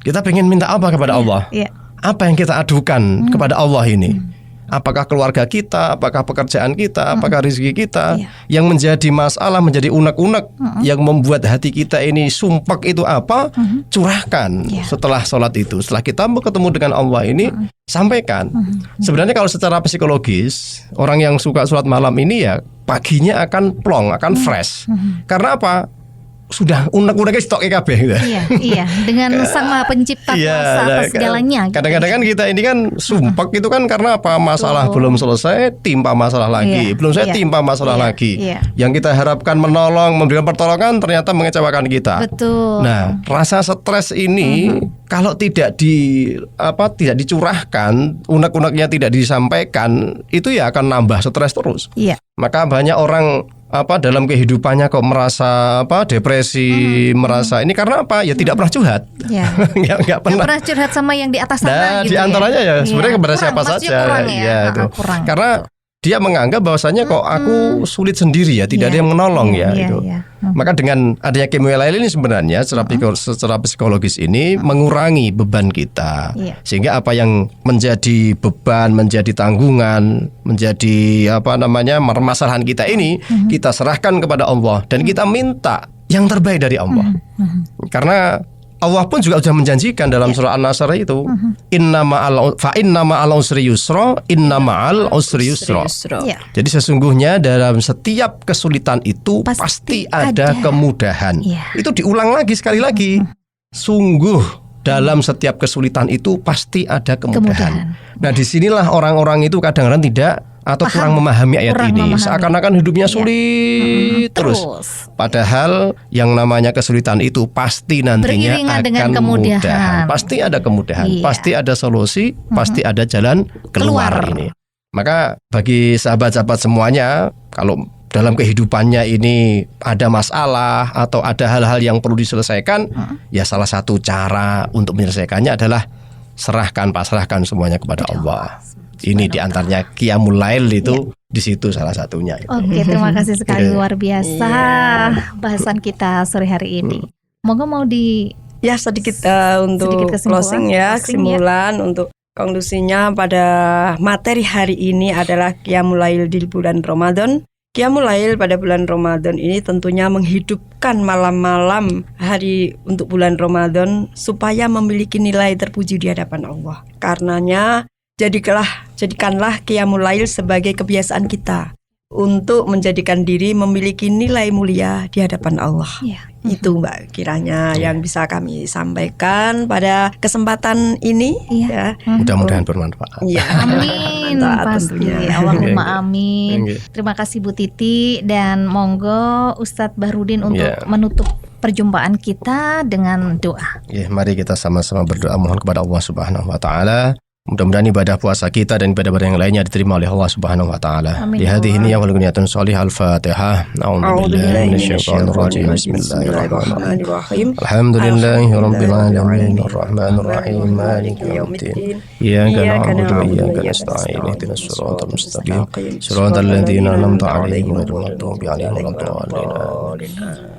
Kita pengen minta apa kepada Allah? Apa yang kita adukan kepada Allah ini? Apakah keluarga kita, apakah pekerjaan kita, apakah rezeki kita yang menjadi masalah, menjadi unek-unek yang membuat hati kita ini sumpek itu apa? Curahkan setelah sholat itu. Setelah kita ketemu dengan Allah ini, sampaikan. Sebenarnya kalau secara psikologis, orang yang suka sholat malam ini ya paginya akan plong, akan fresh. Karena apa? Sudah unek-uneknya stok EKB gitu. Iya, dengan Sang Maha Pencipta kuasa atas segalanya. Kadang-kadang kan kita ini kan sumpek itu kan karena apa? Masalah belum selesai, timpa masalah lagi. Belum selesai, timpa masalah lagi. Yang kita harapkan menolong, memberikan pertolongan ternyata mengecewakan kita. Betul. Nah, rasa stres ini kalau tidak dicurahkan, unek-uneknya tidak disampaikan, itu ya akan nambah stres terus. Maka banyak orang dalam kehidupannya kok merasa depresi, merasa ini karena apa? Ya tidak pernah curhat. Nggak pernah curhat sama yang di atas sana. Nah, gitu di antaranya ya sebenarnya kepada siapa saja. Kurang. Karena dia menganggap bahwasanya kok aku sulit sendiri ya, tidak ada Iya. yang menolong ya Iya, itu. iya. Maka dengan adanya qiyamul lail ini sebenarnya secara psikologis ini mengurangi beban kita. Iya. Sehingga apa yang menjadi beban, menjadi tanggungan, menjadi permasalahan kita ini kita serahkan kepada Allah dan kita minta yang terbaik dari Allah. Karena Allah pun juga sudah menjanjikan dalam surah An-Nasr itu, inna ma'al usri yusra, inna ma'al usri yusra. Iya. Jadi sesungguhnya dalam setiap kesulitan itu pasti ada kemudahan. Iya. Itu diulang lagi sekali lagi. Sungguh dalam setiap kesulitan itu pasti ada kemudahan. Nah, disinilah orang-orang itu kadang-kadang tidak atau kurang memahami ayat Kurang ini. memahami. Seakan-akan hidupnya sulit terus. Padahal yang namanya kesulitan itu pasti nantinya Beriringan akan dengan mudah. kemudahan. Pasti ada kemudahan, Iya. pasti ada solusi, pasti ada jalan keluar ini. Maka bagi sahabat-sahabat semuanya, kalau dalam kehidupannya ini ada masalah atau ada hal-hal yang perlu diselesaikan, ya salah satu cara untuk menyelesaikannya adalah pasrahkan semuanya kepada Allah. Ini diantaranya qiyamul lail itu di situ salah satunya. Oke, terima kasih sekali, Iya. luar biasa bahasan kita sore hari ini. Monggo mau di Ya sedikit untuk Sedikit kesimpulan. closing ya, Closing, kesimpulan untuk konklusinya pada materi hari ini adalah Qiyamul Lail di bulan Ramadan. Qiyamul Lail pada bulan Ramadan ini tentunya menghidupkan malam-malam hari untuk bulan Ramadan supaya memiliki nilai terpuji di hadapan Allah. Karenanya jadikanlah Qiyamul Lail sebagai kebiasaan kita untuk menjadikan diri memiliki nilai mulia di hadapan Allah. Ya. Itu Mbak kiranya yang bisa kami sampaikan pada kesempatan ini. Iya. Ya. Mudah-mudahan bermanfaat. Iya. Amin, Bermanfaat pasti. tentunya. Allahumma amin. Iya. Terima kasih Bu Titi dan monggo Ustadz Bahrudin untuk Iya. menutup perjumpaan kita dengan doa. Ya, mari kita sama-sama berdoa mohon kepada Allah Subhanahu wa taala. Mudah-mudahan ibadah puasa kita dan ibadah-ibadah yang lainnya diterima oleh Allah Subhanahu wa taala. Amin. Di hadhihi niyyah wal niyatun shalihah al-Fatihah. A'udzubillahi minasyaitonir rajim. Bismillahirrahmanirrahim. Alhamdulillahirabbil alamin arrahmanir rahim maliki yaumiddin. Iyyaka na'budu wa iyyaka nasta'in ihdinas siratal mustaqim. Siratal ladzina an'amta 'alaihim ghairil maghdubi 'alaihim waladdallin.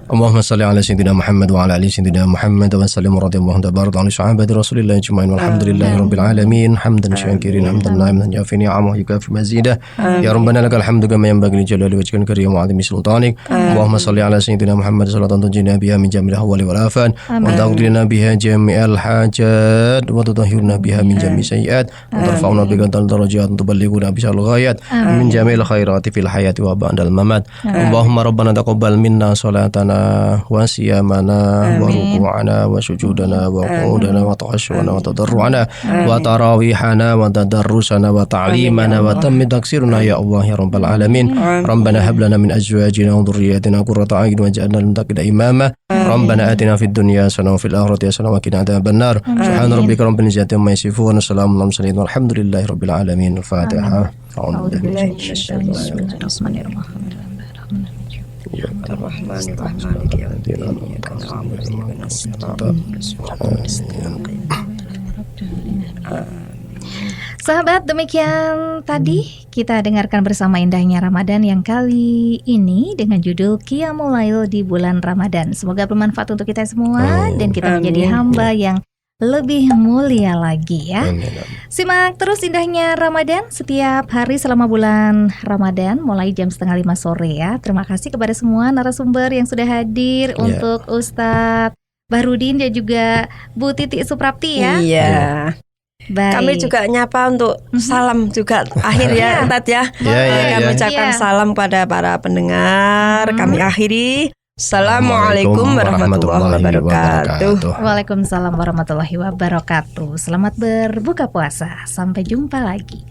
Allahumma shalli ala sayyidina Muhammad wa ala ali sayyidina Muhammad wa sallim radhiyallahu anhu barada ala sahabati Rasulillah ajma'in walhamdulillahi rabbil alamin hamdan syakirin hamdan na'iman yafi ni'amahu yukafi mazidah ya rabbana lakal hamdu kama yanbaghi li jalali wajhikal karim wa 'azimi sultanik. Allahumma shalli ala sayyidina Muhammad salatan tunjina biha min jami'il ahwali wal afat wa taqdilna biha jami'al hajat wa tutahhirna biha min jami'i sayyi'at wa tarfa'una bika darajat wa tuballighuna biha al-ghayat min jami'il khairati fil hayati wa ba'dal mamat. Allahumma rabbana taqabbal minna salatana wa siyamana wa ruku'ana wa sujudana wa qu'udana wa tahashshuna wa tadarru'ana wa tarawihana wa tadarrusana wa ta'limana wa tammi taksiruna ya Allah ya rabbal alamin. Rabbana hab lana min azwajina wa dhurriyyatina qurrata a'yun waj'alna lil muttaqina imama. Rabbana atina fid dunya hasanah wa fil akhirati hasanah wa qina adzabannar. Subhana rabbika rabbil izzati amma yasifun wa salamun alal mursalin walhamdulillahi rabbil alamin. Al-Fatihah. A'udzubillahi minasyaitonir rajim. Bismillahirrahmanirrahim. Sahabat, demikian tadi kita dengarkan bersama indahnya Ramadan yang kali ini dengan judul Qiyamul Lail di bulan Ramadan. Semoga bermanfaat untuk kita semua dan kita menjadi hamba yang lebih mulia lagi ya. Simak terus indahnya Ramadan setiap hari selama bulan Ramadan mulai jam 4:30 sore ya. Terima kasih kepada semua narasumber yang sudah hadir untuk Ustadz Bahrudin dan juga Bu Titi Suprapti ya. Iya. Baik. Kami juga nyapa untuk salam juga akhir ya Ustadz ya. Kami ucapkan salam pada para pendengar. Kami akhiri. Assalamualaikum warahmatullahi wabarakatuh. Waalaikumsalam warahmatullahi wabarakatuh. Selamat berbuka puasa. Sampai jumpa lagi.